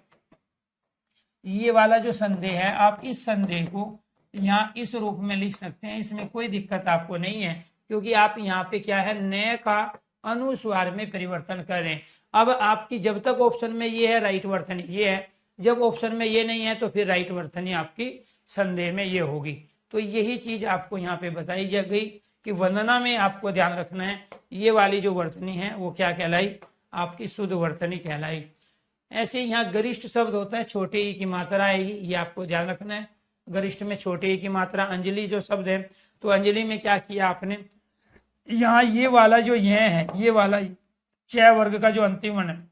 ये वाला जो संदेह है, आप इस संदेह को यहाँ इस रूप में लिख सकते हैं। इसमें कोई दिक्कत आपको नहीं है, क्योंकि आप यहाँ पे क्या है, नए का अनुस्वार में परिवर्तन कर रहे हैं। अब आपकी जब तक ऑप्शन में ये है राइट वर्तनी ये है, जब ऑप्शन में ये नहीं है तो फिर राइट वर्तनी आपकी संदेह में ये होगी। तो यही चीज आपको यहाँ पे बताई जा गई कि वंदना में आपको ध्यान रखना है, ये वाली जो वर्तनी है वो क्या कहलाई, आपकी शुद्ध वर्तनी कहलाई। ऐसे यहाँ गरिष्ठ शब्द होता है, छोटे ई की मात्रा आएगी, ये आपको ध्यान रखना है। गरिष्ठ में छोटे ई की मात्रा। अंजलि जो शब्द है, तो अंजलि में क्या किया आपने, यहाँ ये वाला जो ये है, ये वाला च वर्ग का जो अंतिम वर्ण है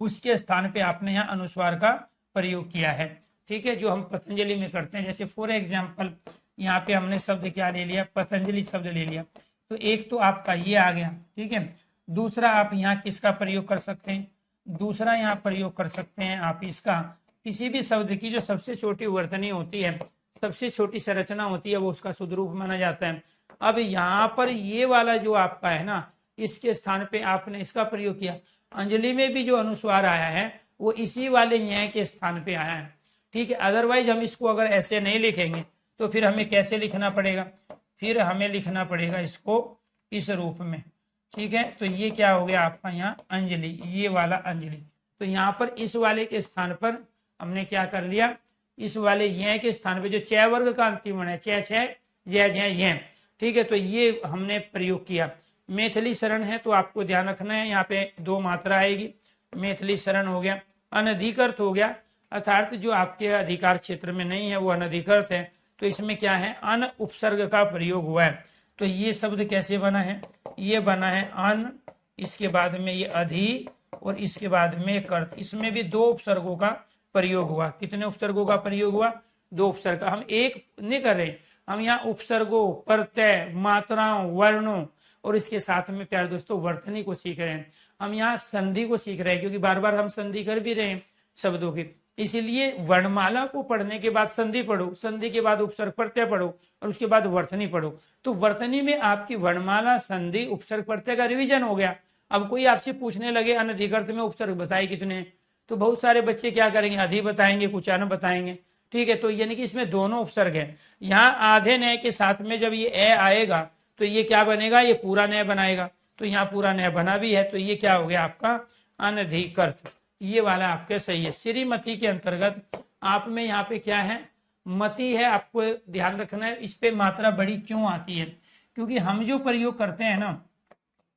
उसके स्थान पे आपने यहाँ अनुस्वार का प्रयोग किया है। ठीक है, जो हम पतंजलि में करते हैं। जैसे फॉर एग्जाम्पल यहाँ पे हमने शब्द क्या ले लिया, पतंजलि शब्द ले लिया, तो एक तो आपका ये आ गया। ठीक है, दूसरा आप यहाँ किसका प्रयोग कर सकते हैं, दूसरा यहाँ प्रयोग कर सकते हैं आप इसका, किसी भी शब्द की जो सबसे छोटी वर्तनी होती है, सबसे छोटी संरचना होती है, वो उसका शुद्ध रूप माना जाता है। अब यहाँ पर ये वाला जो आपका है ना, इसके स्थान पे आपने इसका प्रयोग किया। अंजलि में भी जो अनुस्वार आया है वो इसी वाले न्याय के स्थान पे आया है। ठीक है, अदरवाइज हम इसको अगर ऐसे नहीं लिखेंगे तो फिर हमें कैसे लिखना पड़ेगा, फिर हमें लिखना पड़ेगा इसको इस रूप में। ठीक है, तो ये क्या हो गया आपका यहाँ अंजलि, ये वाला अंजलि। तो यहाँ पर इस वाले के स्थान पर हमने क्या कर लिया, इस वाले ये के स्थान पे जो च वर्ग का अंतिम वर्ण है, च छ जय जय ये। ठीक है, तो ये हमने प्रयोग किया। मैथिली शरण है तो आपको ध्यान रखना है, यहाँ पे दो मात्रा आएगी। मैथिली शरण हो गया, अनधिकृत हो गया, अर्थात जो आपके अधिकार क्षेत्र में नहीं है वो अनधिकृत है। तो इसमें क्या है, अन उपसर्ग का प्रयोग हुआ है। तो ये शब्द कैसे बना है, ये बना है अन, इसके बाद में ये अधि और इसके बाद में कर्त। इसमें भी दो उपसर्गों का प्रयोग हुआ। कितने उपसर्गों का प्रयोग हुआ, दो उपसर्ग। हम एक नहीं कर रहे, हम यहाँ उपसर्गों, प्रत्यय, मात्राओं, वर्णों और इसके साथ में प्यारे दोस्तों वर्तनी को सीख रहे हैं। हम यहाँ संधि को सीख रहे हैं, क्योंकि बार बार हम संधि कर भी रहे हैं शब्दों की। इसीलिए वर्णमाला को पढ़ने के बाद संधि पढ़ो, संधि के बाद उपसर्ग प्रत्यय पढ़ो और उसके बाद वर्तनी पढ़ो। तो वर्तनी में आपकी वर्णमाला, संधि, उपसर्ग प्रत्यय का रिवीजन हो गया। अब कोई आपसे पूछने लगे अनधिकृत में उपसर्ग बताए कितने, तो बहुत सारे बच्चे क्या करेंगे, अधि बताएंगे, कुछ अन बताएंगे। ठीक है, तो यानी कि इसमें दोनों उपसर्ग है। यहाँ आधे नए के साथ में जब ये ए आएगा तो ये क्या बनेगा, ये पूरा नया बनाएगा। तो यहाँ पूरा नया बना भी है, तो ये क्या हो गया आपका अनधिकृत। ये वाला आपके सही है। श्रीमती के अंतर्गत आप में यहाँ पे क्या है, मती है, आपको ध्यान रखना है। इस पे मात्रा बड़ी क्यों आती है, क्योंकि हम जो प्रयोग करते हैं ना,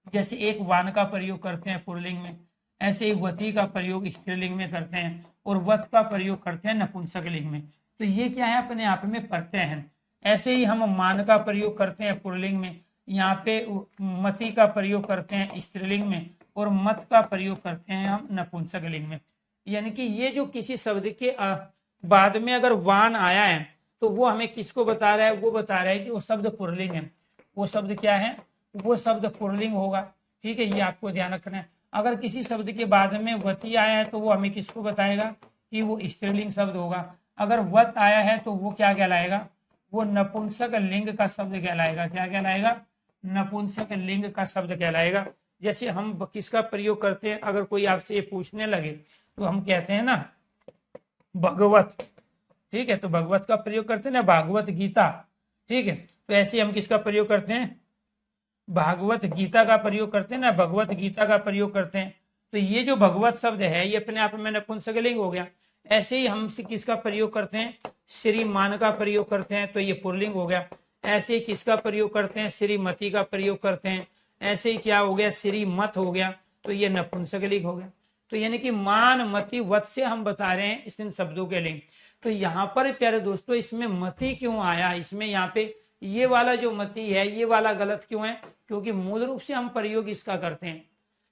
जैसे एक वान का प्रयोग करते हैं पुल्लिंग में, ऐसे ही वती का प्रयोग स्त्रीलिंग में करते हैं और वत का प्रयोग करते हैं नपुंसक लिंग में। तो ये क्या है, अपने आप में प्रत्यय है। ऐसे ही हम मान का प्रयोग करते हैं पुल्लिंग में, यहाँ पे मति का प्रयोग करते हैं स्त्रीलिंग में और मत का प्रयोग करते हैं हम नपुंसक लिंग में। यानी कि ये जो किसी शब्द के बाद में अगर वान आया है तो वो हमें किसको बता रहा है, वो बता रहा है कि वो शब्द पुल्लिंग है। वो शब्द क्या है, वो शब्द पुल्लिंग होगा। ठीक है, ये आपको ध्यान रखना है। अगर किसी शब्द के बाद में वती आया है तो वो हमें किसको बताएगा कि वो स्त्रीलिंग शब्द होगा। अगर वत आया है तो वो क्या कहलाएगा, वो नपुंसक लिंग का शब्द कहलाएगा। क्या कहलाएगा, नपुंसक लिंग का शब्द कहलाएगा। जैसे हम किसका प्रयोग करते हैं, अगर कोई आपसे ये पूछने लगे तो हम कहते हैं ना भगवत। ठीक है, तो भगवत का प्रयोग करते हैं ना, भागवत गीता। ठीक है, तो ऐसे हम किसका प्रयोग करते हैं, भागवत गीता का प्रयोग करते हैं ना, भगवत गीता का प्रयोग करते हैं। तो ये जो भगवत शब्द है ये अपने आप में नपुंसक लिंग हो गया। ऐसे ही हम किसका प्रयोग करते हैं, श्रीमान का प्रयोग करते हैं, तो ये पुल्लिंग हो गया। ऐसे ही किसका प्रयोग करते हैं, श्रीमती का प्रयोग करते हैं। ऐसे ही क्या हो गया, श्रीमत हो गया, तो ये नपुंसक लिंग हो गया। तो यानी कि मान मति वत से हम बता रहे हैं इन शब्दों के लिए। तो यहाँ पर प्यारे दोस्तों इसमें मति क्यों आया, इसमें यहाँ पे ये वाला जो मति है ये वाला गलत क्यों है, क्योंकि मूल रूप से हम प्रयोग इसका करते हैं।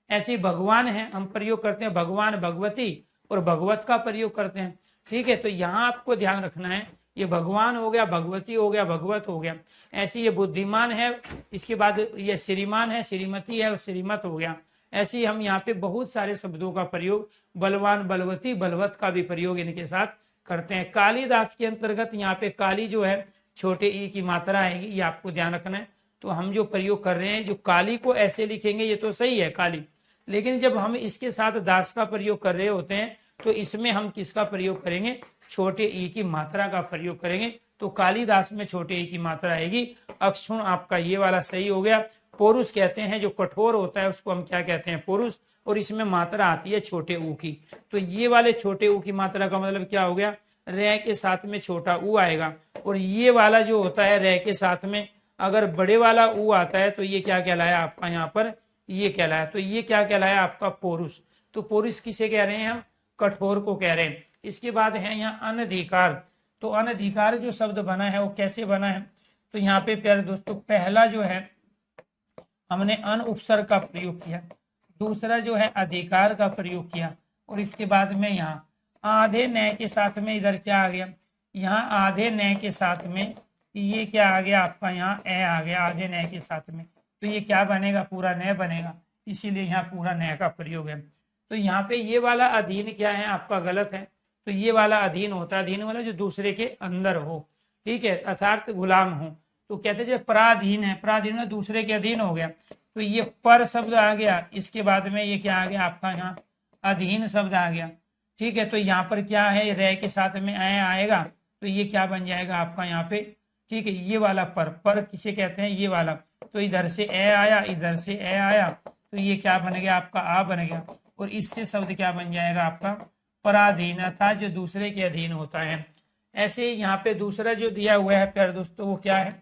ऐसे भगवान है, हम प्रयोग करते हैं भगवान भगवती और भगवत का प्रयोग करते हैं। ठीक है, तो यहाँ आपको ध्यान रखना है, ये भगवान हो गया, भगवती हो गया, भगवत हो गया। ऐसे ये बुद्धिमान है, इसके बाद ये श्रीमान है, श्रीमती है और श्रीमत हो गया। ऐसे ही हम यहाँ पे बहुत सारे शब्दों का प्रयोग, बलवान बलवती बलवत का भी प्रयोग इनके साथ करते हैं। कालिदास के अंतर्गत यहाँ पे काली जो है छोटे ई की मात्रा आएगी, ये आपको ध्यान रखना है। तो हम जो प्रयोग कर रहे हैं, जो काली को ऐसे लिखेंगे ये तो सही है काली, लेकिन जब हम इसके साथ दास का प्रयोग कर रहे होते हैं तो इसमें हम किसका प्रयोग करेंगे, छोटे ई की मात्रा का प्रयोग करेंगे। तो कालिदास में छोटे ई की मात्रा आएगी। अक्षुण आपका ये वाला सही हो गया। पुरुष कहते हैं जो कठोर होता है उसको हम क्या कहते हैं, पुरुष, और इसमें मात्रा आती है छोटे ऊ की। तो ये वाले छोटे ऊ की मात्रा का मतलब क्या हो गया, रे के साथ में छोटा ऊ आएगा। और ये वाला जो होता है रे के साथ में अगर बड़े वाला ऊ आता है तो ये क्या कहलाया आपका यहाँ पर, ये कहलाया। तो ये क्या कहलाया आपका पुरुष। तो पुरुष किसे कह रहे हैं हम, कठोर को कह रहे हैं। इसके बाद है यहाँ अनधिकार। तो अनधिकार जो शब्द बना है वो कैसे बना है, तो यहाँ पे प्यारे दोस्तों पहला जो है हमने अन उपसर्ग का प्रयोग किया, दूसरा जो है अधिकार का प्रयोग किया, और इसके बाद में यहाँ आधे नए के साथ में इधर क्या आ गया, यहाँ आधे नए के साथ में ये क्या आ गया आपका, यहाँ ए आ गया आधे नए के साथ में। तो ये क्या बनेगा, पूरा नए बनेगा, इसीलिए यहाँ पूरा नए का प्रयोग है। तो यहाँ पे ये वाला अधीन क्या है आपका, गलत है। तो ये वाला अधीन होता है, अधीन वाला जो दूसरे के अंदर हो, ठीक है, अर्थात गुलाम हो। तो कहते हैं पराधीन है, पराधीन दूसरे के अधीन हो गया। तो ये पर शब्द आ गया, इसके बाद में ये क्या आ गया आपका, यहाँ अधीन शब्द आ गया। ठीक है, तो यहाँ पर क्या है, रे के साथ में आएगा, तो ये क्या बन जाएगा आपका यहाँ पे, ठीक है, ये वाला पर किसे कहते हैं, ये वाला। तो इधर से ए आया, इधर से ए आया, तो ये क्या बन गया आपका, आ बन गया। और इससे शब्द क्या बन जाएगा आपका, पराधीनता, जो दूसरे के अधीन होता है। ऐसे यहाँ पे दूसरा जो दिया हुआ है प्यारे दोस्तों वो क्या है,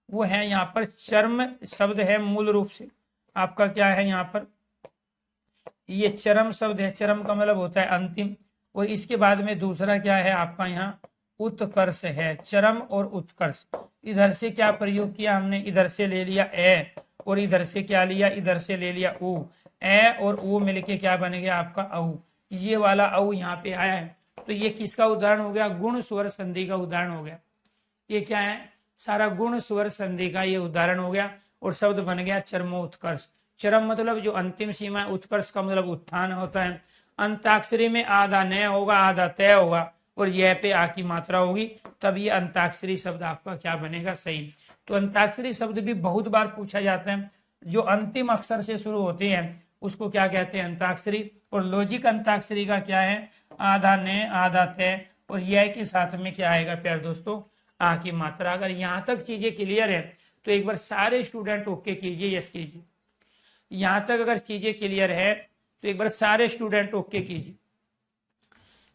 वो है यहाँ पर चर्म शब्द है। मूल रूप से आपका क्या है यहाँ पर, ये चरम शब्द है। चरम का मतलब होता है अंतिम। और इसके बाद में दूसरा क्या है आपका, यहाँ उत्कर्ष है, चरम और उत्कर्ष। इधर से क्या प्रयोग किया हमने, इधर से ले लिया ए, और इधर से क्या लिया, इधर से ले लिया ऊ। ए और ऊ मिलके क्या बन गया आपका औ। ये वाला औ यहाँ पे आया है। तो ये किसका उदाहरण हो गया, गुण स्वर संधि का उदाहरण हो गया। ये क्या है, सारा गुण स्वर संधि का ये उदाहरण हो गया। और शब्द बन गया चरमोत्कर्ष। चरम मतलब जो अंतिम सीमा है, उत्कर्ष का मतलब उत्थान होता है। अंताक्षरी में आधा नय होगा, आधा तय होगा, और यह पे आ की मात्रा होगी, तब ये अंताक्षरी शब्द आपका क्या बनेगा, सही। तो अंताक्षरी शब्द भी बहुत बार पूछा जाता है। जो अंतिम अक्षर से शुरू होते हैं उसको क्या कहते हैं, अंताक्षरी। और लॉजिक अंताक्षरी का क्या है, आधा ने आधा तय, और यह के साथ में क्या आएगा प्यारे दोस्तों, आ की मात्रा। अगर यहाँ तक चीजें क्लियर है तो एक बार सारे स्टूडेंट ओके कीजिए, यस कीजिए। यहाँ तक अगर चीजें क्लियर है तो एक बार सारे स्टूडेंट ओके कीजिए।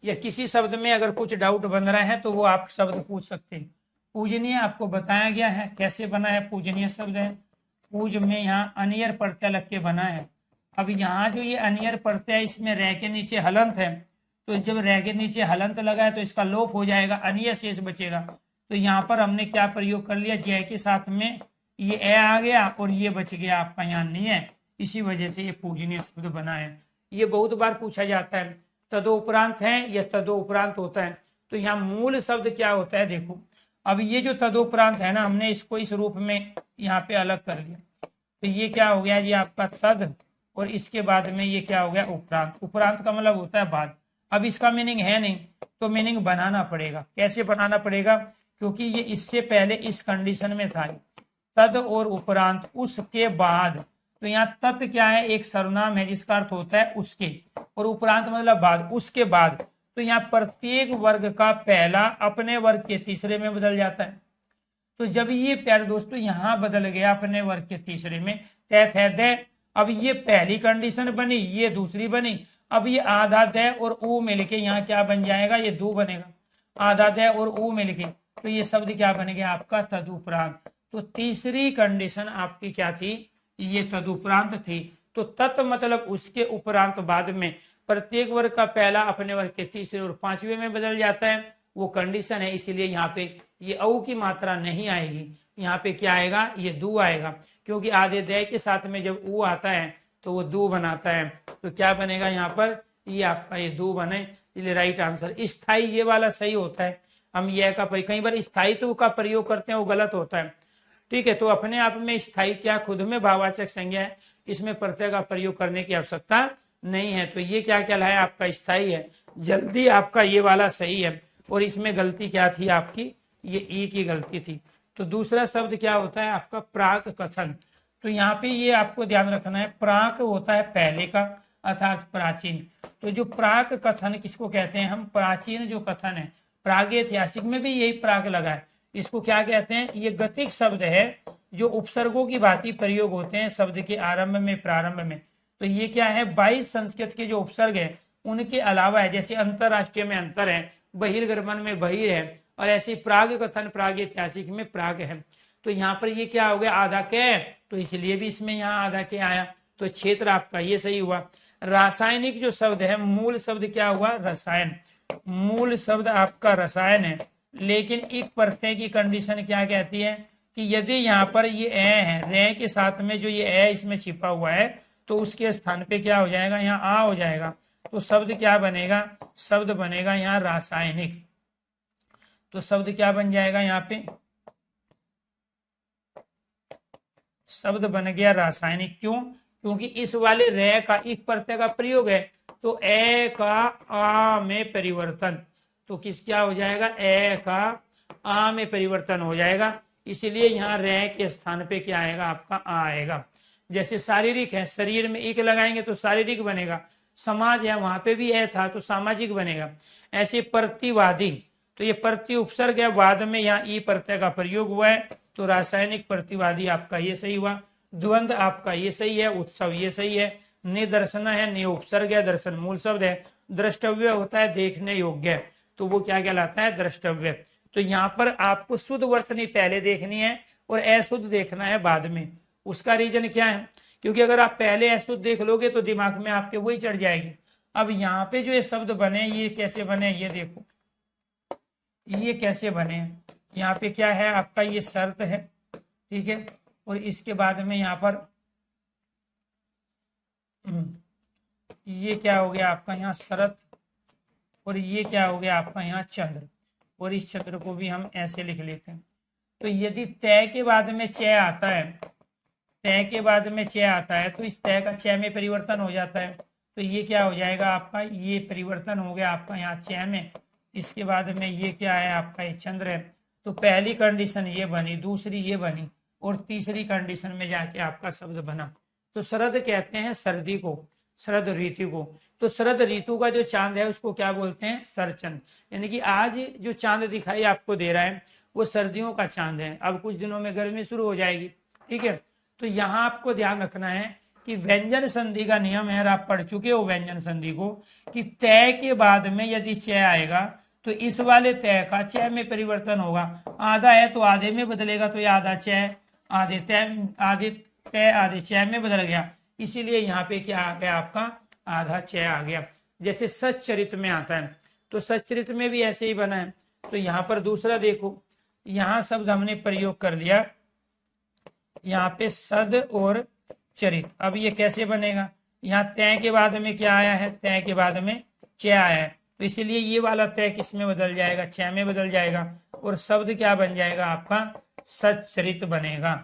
या किसी शब्द में अगर कुछ डाउट बन रहा है तो वो आप शब्द पूछ सकते हैं। पूजनीय आपको बताया गया है कैसे बना है, पूजनीय शब्द है। पूज में यहाँ अनियर प्रत्यय लग के बना है। अब यहाँ जो ये अनियर प्रत्यय, इसमें रे के नीचे हलंत है, तो जब रे के नीचे हलंत लगा है तो इसका लोप हो जाएगा, अनिय शेष बचेगा। तो यहाँ पर हमने क्या प्रयोग कर लिया, जय के साथ में ये ए आ गया और ये बच गया आपका यहाँ निय। इसी वजह से ये पूजनीय शब्द बना है। ये बहुत बार पूछा जाता है, तदोपरांत है या तदोपरांत होता है। तो यहाँ मूल शब्द क्या होता है, देखो अब ये जो तदोपरांत है ना, हमने इसको इस रूप में यहाँ पे अलग कर लिया। तो ये क्या हो गया, ये आपका तद, और इसके बाद में ये क्या हो गया, उपरांत। उपरांत का मतलब होता है बाद। अब इसका मीनिंग है नहीं तो मीनिंग बनाना पड़ेगा। कैसे बनाना पड़ेगा, क्योंकि ये इससे पहले इस कंडीशन में था, तद और उपरांत, उसके बाद। तो यहाँ तत् क्या है, एक सर्वनाम है जिसका अर्थ होता है उसके, और उपरांत मतलब बाद, उसके बाद। तो यहाँ प्रत्येक वर्ग का पहला अपने वर्ग के तीसरे में बदल जाता है। तो जब ये प्यारे दोस्तों यहाँ बदल गया अपने वर्ग के तीसरे में, तैथ है दे, अब ये पहली कंडीशन बनी, ये दूसरी बनी। अब ये आधा दे और ऊ मिलके यहाँ क्या बन जाएगा, ये दो बनेगा, आधा दे और ऊ मिलके। तो ये शब्द क्या बन गया आपका, तदुपरांत। तो तीसरी कंडीशन आपकी क्या थी, ये तदुपरांत थी। तो तत् मतलब उसके उपरांत बाद में, प्रत्येक वर्ग का पहला अपने वर्ग के तीसरे और पांचवें में बदल जाता है, वो कंडीशन है। इसीलिए यहाँ पे ये औ की मात्रा नहीं आएगी, यहाँ पे क्या आएगा, ये दू आएगा, क्योंकि आधे दय के साथ में जब ऊ आता है तो वो दू बनाता है। तो क्या बनेगा यहाँ पर, ये आपका ये दू बने, इसलिए राइट आंसर स्थाई ये वाला सही होता है। हम यह का कई बार स्थायित्व का प्रयोग करते हैं, वो गलत होता है। ठीक है, तो अपने आप में स्थायी क्या खुद में भाववाचक संज्ञा है, इसमें प्रत्यय का प्रयोग करने की आवश्यकता नहीं है। तो ये क्या कहलाया, आपका स्थायी है। जल्दी आपका ये वाला सही है, और इसमें गलती क्या थी आपकी, ये ई की गलती थी। तो दूसरा शब्द क्या होता है आपका, प्राक कथन। तो यहाँ पे ये आपको ध्यान रखना है, प्राक होता है पहले का अर्थात प्राचीन। तो जो प्राक कथन किसको कहते हैं हम, प्राचीन जो कथन है, प्रागैतिहासिक में भी यही प्राक लगा है, इसको क्या कहते हैं, ये गतिक शब्द है जो उपसर्गों की भांति प्रयोग होते हैं शब्द के आरंभ में प्रारंभ में। तो ये क्या है, 22 संस्कृत के जो उपसर्ग है उनके अलावा है, जैसे अंतरराष्ट्रीय में अंतर है, बहिर्गमन में बहिर है, और ऐसे प्राग कथन प्रागैतिहासिक में प्राग है। तो यहाँ पर ये क्या हो गया, आधा के, तो इसलिए भी इसमें यहाँ आधा के आया, तो क्षेत्र आपका ये सही हुआ। रासायनिक जो शब्द है, मूल शब्द क्या हुआ, रसायन, मूल शब्द आपका रसायन है, लेकिन एक प्रत्यय की कंडीशन क्या कहती है कि यदि यहाँ पर ये ए है, रे के साथ में जो ये ए इसमें छिपा हुआ है, तो उसके स्थान पे क्या हो जाएगा, यहाँ आ हो जाएगा। तो शब्द क्या बनेगा, शब्द बनेगा यहाँ रासायनिक। तो शब्द क्या बन जाएगा, यहाँ पे शब्द बन गया रासायनिक। क्यों, क्योंकि इस वाले रे का एक प्रत्यय का प्रयोग है, तो ए का आ में परिवर्तन, तो किस क्या हो जाएगा, ए का आ में परिवर्तन हो जाएगा, इसलिए यहाँ रे के स्थान पे क्या आएगा, आपका आ आएगा। जैसे शारीरिक है, शरीर में एक लगाएंगे तो शारीरिक बनेगा, समाज है वहां पे भी ए था तो सामाजिक बनेगा। ऐसे प्रतिवादी, तो ये प्रति उपसर्ग है, वाद में यहाँ ई प्रत्यय का प्रयोग हुआ है, तो रासायनिक प्रतिवादी आपका ये सही हुआ। द्वंद्व आपका ये सही है, उत्सव ये सही है, निदर्शन है, नि उपसर्ग है, दर्शन मूल शब्द है, द्रष्टव्य होता है देखने योग्य, तो वो क्या कहलाता है, द्रष्टव्य। तो यहाँ पर आपको शुद्ध वर्तनी पहले देखनी है और अशुद्ध देखना है बाद में। उसका रीजन क्या है, क्योंकि अगर आप पहले अशुद्ध देख लोगे तो दिमाग में आपके वही चढ़ जाएगी। अब यहाँ पे जो ये शब्द बने, ये कैसे बने, ये देखो ये कैसे बने। यहाँ पे क्या है आपका, ये शर्त है, ठीक है, और इसके बाद में यहाँ पर ये क्या हो गया आपका यहाँ शरत, और ये क्या हो गया आपका यहाँ चंद्र, और इस चंद्र को भी हम ऐसे लिख लेते हैं। तो यदि तय के बाद में चय आता है, तय के बाद में चय आता है, तो इस तय का चय में परिवर्तन हो जाता है, तो ये क्या हो जाएगा आपका, ये परिवर्तन हो गया आपका यहाँ चय में। इसके बाद में ये क्या है आपका, ये चंद्र है। तो पहली कंडीशन ये बनी, दूसरी ये बनी, और तीसरी कंडीशन में जाके आपका शब्द बना। तो शरद कहते हैं सर्दी को, शरद ऋतु को। तो शरद ऋतु का जो चांद है उसको क्या बोलते हैं, सरचंद। यानी कि आज जो चांद दिखाई आपको दे रहा है वो सर्दियों का चांद है, अब कुछ दिनों में गर्मी शुरू हो जाएगी, ठीक है। तो यहाँ आपको ध्यान रखना है कि व्यंजन संधि का नियम है, आप पढ़ चुके हो व्यंजन संधि को, कि तय के बाद में यदि चय आएगा तो इस वाले तय का चय में परिवर्तन होगा। आधा है तो आधे में बदलेगा, तो ये आधा चय आधे तय, आधे तय आधे चय में बदल गया, इसीलिए यहाँ पे क्या आ गया आपका, आधा चय आ गया। जैसे सच्चरित में आता है, तो सच्चरित में भी ऐसे ही बना है। तो यहाँ पर दूसरा देखो, यहाँ शब्द हमने प्रयोग कर लिया, यहाँ पे सद और चरित। अब ये कैसे बनेगा, यहाँ तय के बाद में क्या आया है, तय के बाद में चय आया है, तो इसीलिए ये वाला तय किस में बदल जाएगा, चय में बदल जाएगा, और शब्द क्या बन जाएगा आपका, सच्चरित बनेगा,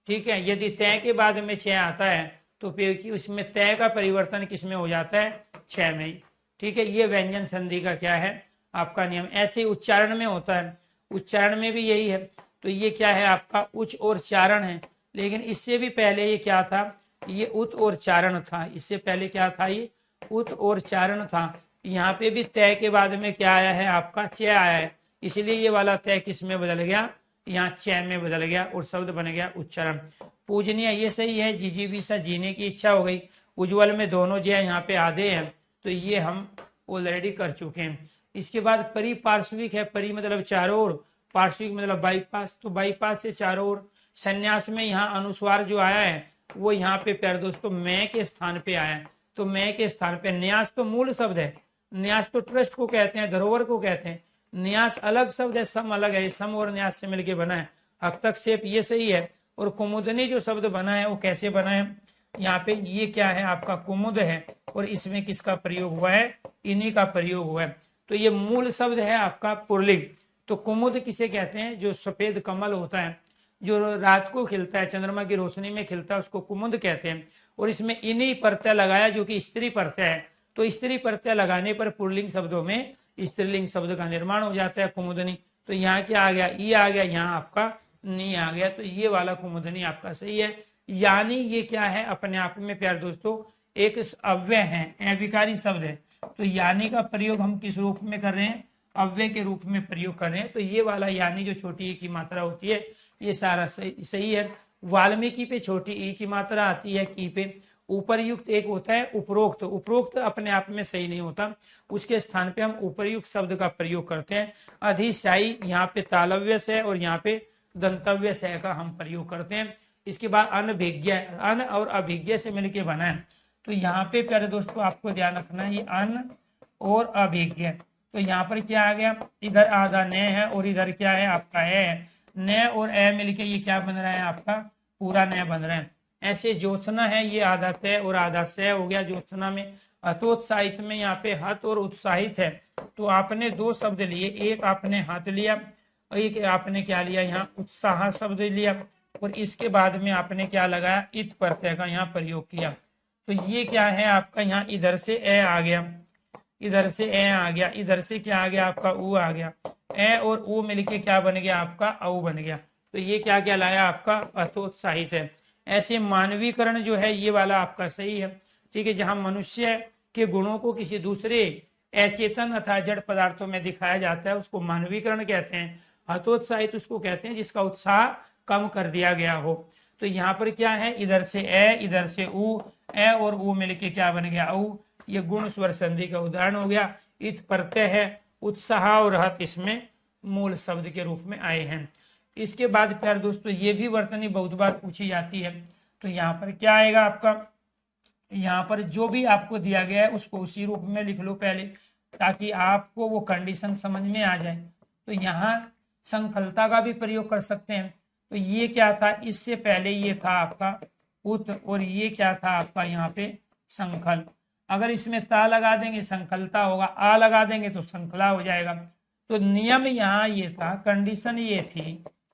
ठीक है। यदि तय के बाद में चय आता है तो फिर उसमें तय का परिवर्तन किस में हो जाता है, चय में, ठीक है। ये व्यंजन संधि का क्या है आपका नियम। ऐसे ही उच्चारण में होता है, उच्चारण में भी यही है। तो ये क्या है आपका, उच्च और चारण है, लेकिन इससे भी पहले ये क्या था, ये उत और चारण था। इससे पहले क्या था, ये उत और चारण था। यहाँ पे भी तय के बाद में क्या आया है आपका, चय आया है, इसलिए ये वाला तय किस में बदल गया, यहाँ चय में बदल गया, और शब्द बन गया उच्चारण। पूजनीय ये सही है, जिजीविषा जीने की इच्छा हो गई। उज्ज्वल में दोनों जय यहाँ पे आधे हैं, तो ये हम ऑलरेडी कर चुके हैं। इसके बाद परिपार्श्विक है, परि मतलब चारों ओर, पार्श्विक मतलब बाईपास, तो बाईपास से चारों ओर। संन्यास में यहाँ अनुस्वार जो आया है वो यहाँ पे प्यारे दोस्तों मैं के स्थान पे आया है, तो मैं के स्थान पे न्यास तो मूल शब्द है, न्यास तो ट्रस्ट को कहते हैं, धरोहर को कहते हैं। न्यास अलग शब्द है, सम अलग है, सम और न्यास से मिलकर बना है। हस्तक्षेप ये सही है। और कुमुदनी जो शब्द बना है वो कैसे बना है, यहाँ पे ये क्या है आपका कुमुद है, और इसमें किसका प्रयोग हुआ है, इन्हीं का प्रयोग हुआ है। तो ये मूल शब्द है आपका पुरलिंग। तो कुमुद किसे कहते हैं, जो सफेद कमल होता है, जो रात को खिलता है, चंद्रमा की रोशनी में खिलता है, उसको कुमुद कहते हैं। और इसमें इन्हीं प्रत्यय लगाया जो कि स्त्री प्रत्यय है। तो स्त्री प्रत्यय लगाने पर पुल्लिंग शब्दों में स्त्रीलिंग शब्द का निर्माण हो जाता है, कुमुदनी। तो यहाँ क्या आ गया, ई आ गया, यहाँ आपका नी आ गया। तो ये वाला कुमुदनी आपका सही है। यानी ये क्या है, अपने आप में प्यार दोस्तों एक अव्यय है, अविकारी शब्द है। तो यानी का प्रयोग हम किस रूप में कर रहे हैं, अव्यय के रूप में प्रयोग कर रहे हैं। तो ये वाला यानी जो छोटी ई की मात्रा होती है, ये सारा सही है। वाल्मीकि पे छोटी ई की मात्रा आती है, की पे। उपरयुक्त एक होता है उपरोक्त, उपरोक्त अपने आप में सही नहीं होता, उसके स्थान पे हम उपरयुक्त शब्द का प्रयोग करते हैं। अधिशायी, यहाँ पे तालव्य से और यहाँ पे दंतव्य से का हम प्रयोग करते हैं। इसके बाद अनभिज्ञ, अन और अभिज्ञ से मिलके बना है। तो यहाँ पे प्यारे दोस्तों आपको ध्यान रखना है, ये अन और अभिज्ञ। तो यहाँ पर क्या आ गया, इधर आधा न है और इधर क्या है आपका है, न और ए मिलके ये क्या बन रहा है आपका, पूरा न बन रहा है। ऐसे ज्योत्सना है, ये आधा तय और आधा से हो गया ज्योत्सना में। हतोत्साहित में यहाँ पे हत और उत्साहित है। तो आपने दो शब्द लिए, एक आपने हत लिया, एक आपने क्या लिया, यहाँ उत्साह शब्द लिया, और इसके बाद में आपने क्या लगाया, इत प्रत्यय का यहाँ प्रयोग किया। तो ये क्या है आपका, यहाँ इधर से ए आ गया, इधर से ए आ गया, इधर से क्या आ गया आपका ऊ आ गया, ए और ऊ मिलके क्या बन गया आपका औ बन गया। तो ये क्या क्या लाया आपका, अतोत्साहित है। ऐसे मानवीकरण जो है ये वाला आपका सही है, ठीक है। जहां मनुष्य के गुणों को किसी दूसरे अचेतन अथवा जड़ पदार्थों में दिखाया जाता है, उसको मानवीकरण कहते हैं। हतोत्साहित उसको कहते हैं जिसका उत्साह कम कर दिया गया हो। तो यहाँ पर क्या है, इधर से ए, इधर से ऊ, ए और ऊ मिलके क्या बन गया औ। ये गुण स्वर संधि का उदाहरण हो गया। इत प्रत्यय है, उत्साह और हत इसमें मूल शब्द के रूप में आए हैं। इसके बाद प्यारे दोस्तों ये भी वर्तनी बहुत बार पूछी जाती है। तो यहाँ पर क्या आएगा आपका, यहाँ पर जो भी आपको दिया गया है उसको उसी रूप में लिख लो पहले, ताकि आपको वो कंडीशन समझ में आ जाए। तो यहाँ संकलता का भी प्रयोग कर सकते हैं। तो ये क्या था, इससे पहले ये था आपका उत, और ये क्या था आपका यहाँ पे संकल। अगर इसमें ता लगा देंगे संकलता होगा, आ लगा देंगे तो संकला हो जाएगा। तो नियम यहाँ ये था, कंडीशन ये थी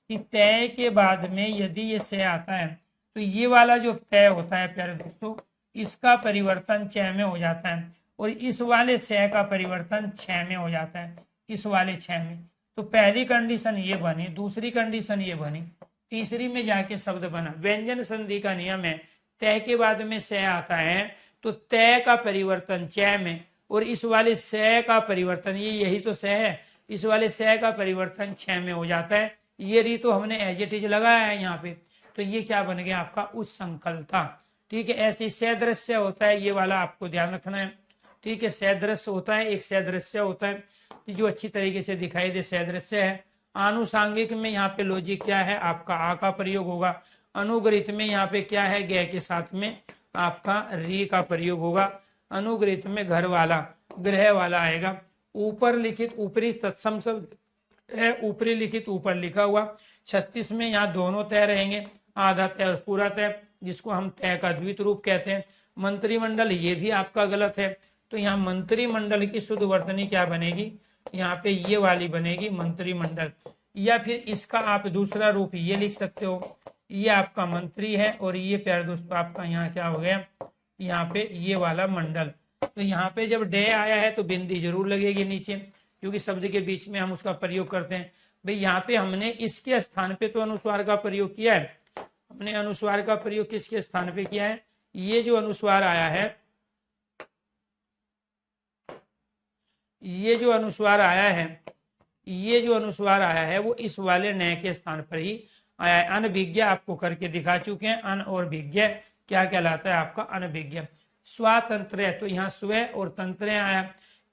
कि तय के बाद में यदि ये से आता है तो ये वाला जो तय होता है प्यारे दोस्तों, इसका परिवर्तन च में हो जाता है, और इस वाले से का परिवर्तन छ में हो जाता है, इस वाले छ में। तो पहली कंडीशन ये बनी, दूसरी कंडीशन ये बनी, तीसरी में जाके शब्द बना। व्यंजन संधि का नियम है, तय के बाद में से आता है तो तय का परिवर्तन च में, और इस वाले से का परिवर्तन, ये यही तो से है, इस वाले से का परिवर्तन छ में हो जाता है। ये री तो हमने एज इट इज लगाया है यहाँ पे। तो ये क्या बन गया आपका उत्संकलता, ठीक है। ऐसे सदृश्य होता है, ये वाला आपको ध्यान रखना है, ठीक है। सदृश्य होता है, एक सदृश्य होता है जो अच्छी तरीके से दिखाई दे, सदृश्य है। आनुषांगिक में यहाँ पे लॉजिक क्या है आपका, आ का प्रयोग होगा। अनुग्रहित में यहाँ पे क्या है, ग के साथ में आपका री का प्रयोग होगा। अनुग्रहित में घर वाला, ग्रह वाला आएगा। ऊपर लिखित ऊपरी तत्सम शब्द है, ऊपरी लिखित ऊपर लिखा हुआ। 36 में यहाँ दोनों तय रहेंगे, आधा तय और पूरा तय, जिसको हम तय का द्वित रूप कहते हैं। मंत्रिमंडल ये भी आपका गलत है। तो यहाँ मंत्रिमंडल की शुद्ध वर्तनी क्या बनेगी, यहाँ पे ये वाली बनेगी मंत्रिमंडल। या फिर इसका आप दूसरा रूप ये लिख सकते हो, ये आपका मंत्री है और ये प्यारे दोस्तों आपका यहाँ क्या हो गया, यहाँ पे ये वाला मंडल। तो यहाँ पे जब डे आया है तो बिंदी जरूर लगेगी नीचे, क्योंकि शब्द के बीच में हम उसका प्रयोग करते हैं। भाई यहाँ पे हमने इसके स्थान पे तो अनुस्वार का प्रयोग किया है। हमने अनुस्वार का प्रयोग किसके स्थान पे किया है, ये जो अनुस्वार आया है, ये जो अनुस्वार आया है, ये जो अनुस्वार आया है वो इस वाले न के स्थान पर ही आया है। अनभिज्ञ आपको करके दिखा चुके हैं। अन और भिज्ञ क्या कहलाता है आपका, अनभिज्ञ। स्वातंत्र, तो यहाँ स्व और तंत्र आया।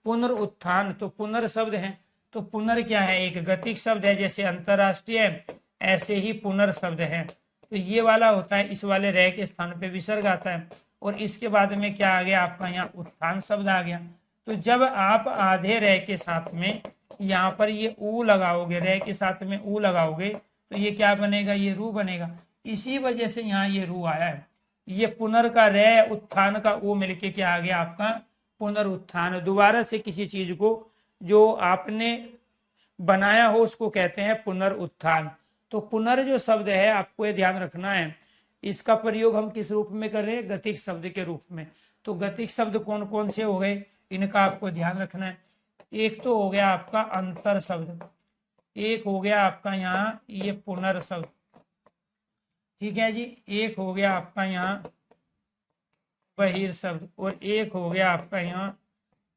पुनरुत्थान, तो पुनर शब्द है, तो पुनर क्या है, एक गतिक शब्द है, जैसे अंतरराष्ट्रीय ऐसे ही पुनर शब्द है। तो ये वाला होता है, इस वाले रह के स्थान पे विसर्ग आता है। और इसके बाद में क्या आ गया आपका यहाँ उत्थान शब्द आ गया। तो जब आप आधे रह के साथ में यहाँ पर ये ऊ लगाओगे, रह के साथ में ऊ लगाओगे, तो ये क्या बनेगा, ये रू बनेगा। इसी वजह से यहाँ ये रू आया है। ये पुनर का रे, उत्थान का ऊ मिलके क्या आ गया आपका पुनरुत्थान। दोबारा से किसी चीज को जो आपने बनाया हो उसको कहते हैं पुनरुत्थान। तो पुनर जो शब्द है, आपको ये ध्यान रखना है, इसका प्रयोग हम किस रूप में कर रहे हैं, गतिक शब्द के रूप में। तो गतिक शब्द कौन कौन से हो गए, इनका आपको ध्यान रखना है। एक तो हो गया आपका अंतर शब्द, एक हो गया आपका यहाँ ये पुनर शब्द, ठीक है जी। एक हो गया आपका यहाँ बहिर शब्द, और एक हो गया आपका यहाँ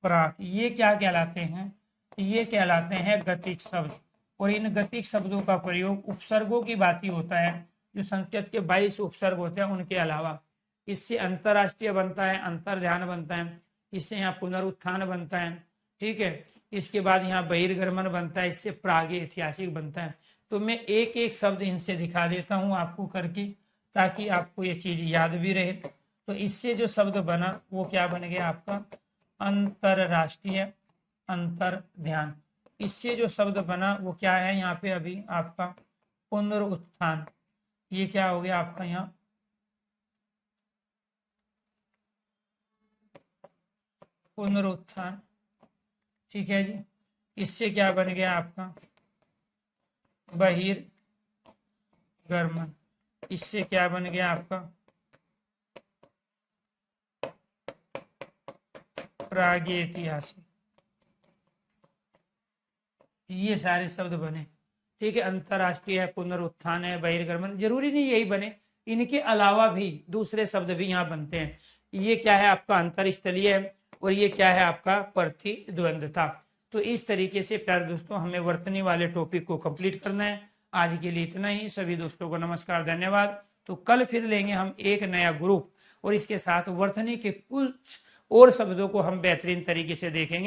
प्राक। ये क्या कहलाते हैं, ये कहलाते हैं गतिक शब्द। और इन गतिक शब्दों का प्रयोग उपसर्गों की बात ही होता है। जो संस्कृत के 22 उपसर्ग होते हैं उनके अलावा, इससे अंतरराष्ट्रीय बनता है, अंतर ध्यान बनता है, इससे यहाँ पुनरुत्थान बनता है, ठीक है। इसके बाद यहाँ बहिर्गमन बनता है, इससे प्राग ऐतिहासिक बनता है। तो मैं एक एक शब्द इनसे दिखा देता हूँ आपको करके, ताकि आपको ये चीज याद भी रहे। तो इससे जो शब्द बना वो क्या बन गया आपका अंतरराष्ट्रीय अंतर ध्यान। इससे जो शब्द बना वो क्या है यहाँ पे अभी आपका पुनरुत्थान। ये क्या हो गया आपका यहाँ पुनरुत्थान, ठीक है जी। इससे क्या बन गया आपका बहिर्गमन। इससे क्या बन गया आपका प्रागैतिहासिक। ये सारे शब्द बने, ठीक है। अंतरराष्ट्रीय है, पुनरुत्थान है, बहिर्गमन, जरूरी नहीं यही बने, इनके अलावा भी दूसरे शब्द भी यहाँ बनते हैं। ये क्या है आपका अंतरस्थलीय है, और ये क्या है आपका प्रतिद्वंद्वता। तो इस तरीके से प्यारे दोस्तों हमें वर्तनी वाले टॉपिक को कंप्लीट करना है। आज के लिए इतना ही। सभी दोस्तों को नमस्कार, धन्यवाद। तो कल फिर लेंगे हम एक नया ग्रुप, और इसके साथ वर्तनी के कुछ और शब्दों को हम बेहतरीन तरीके से देखेंगे।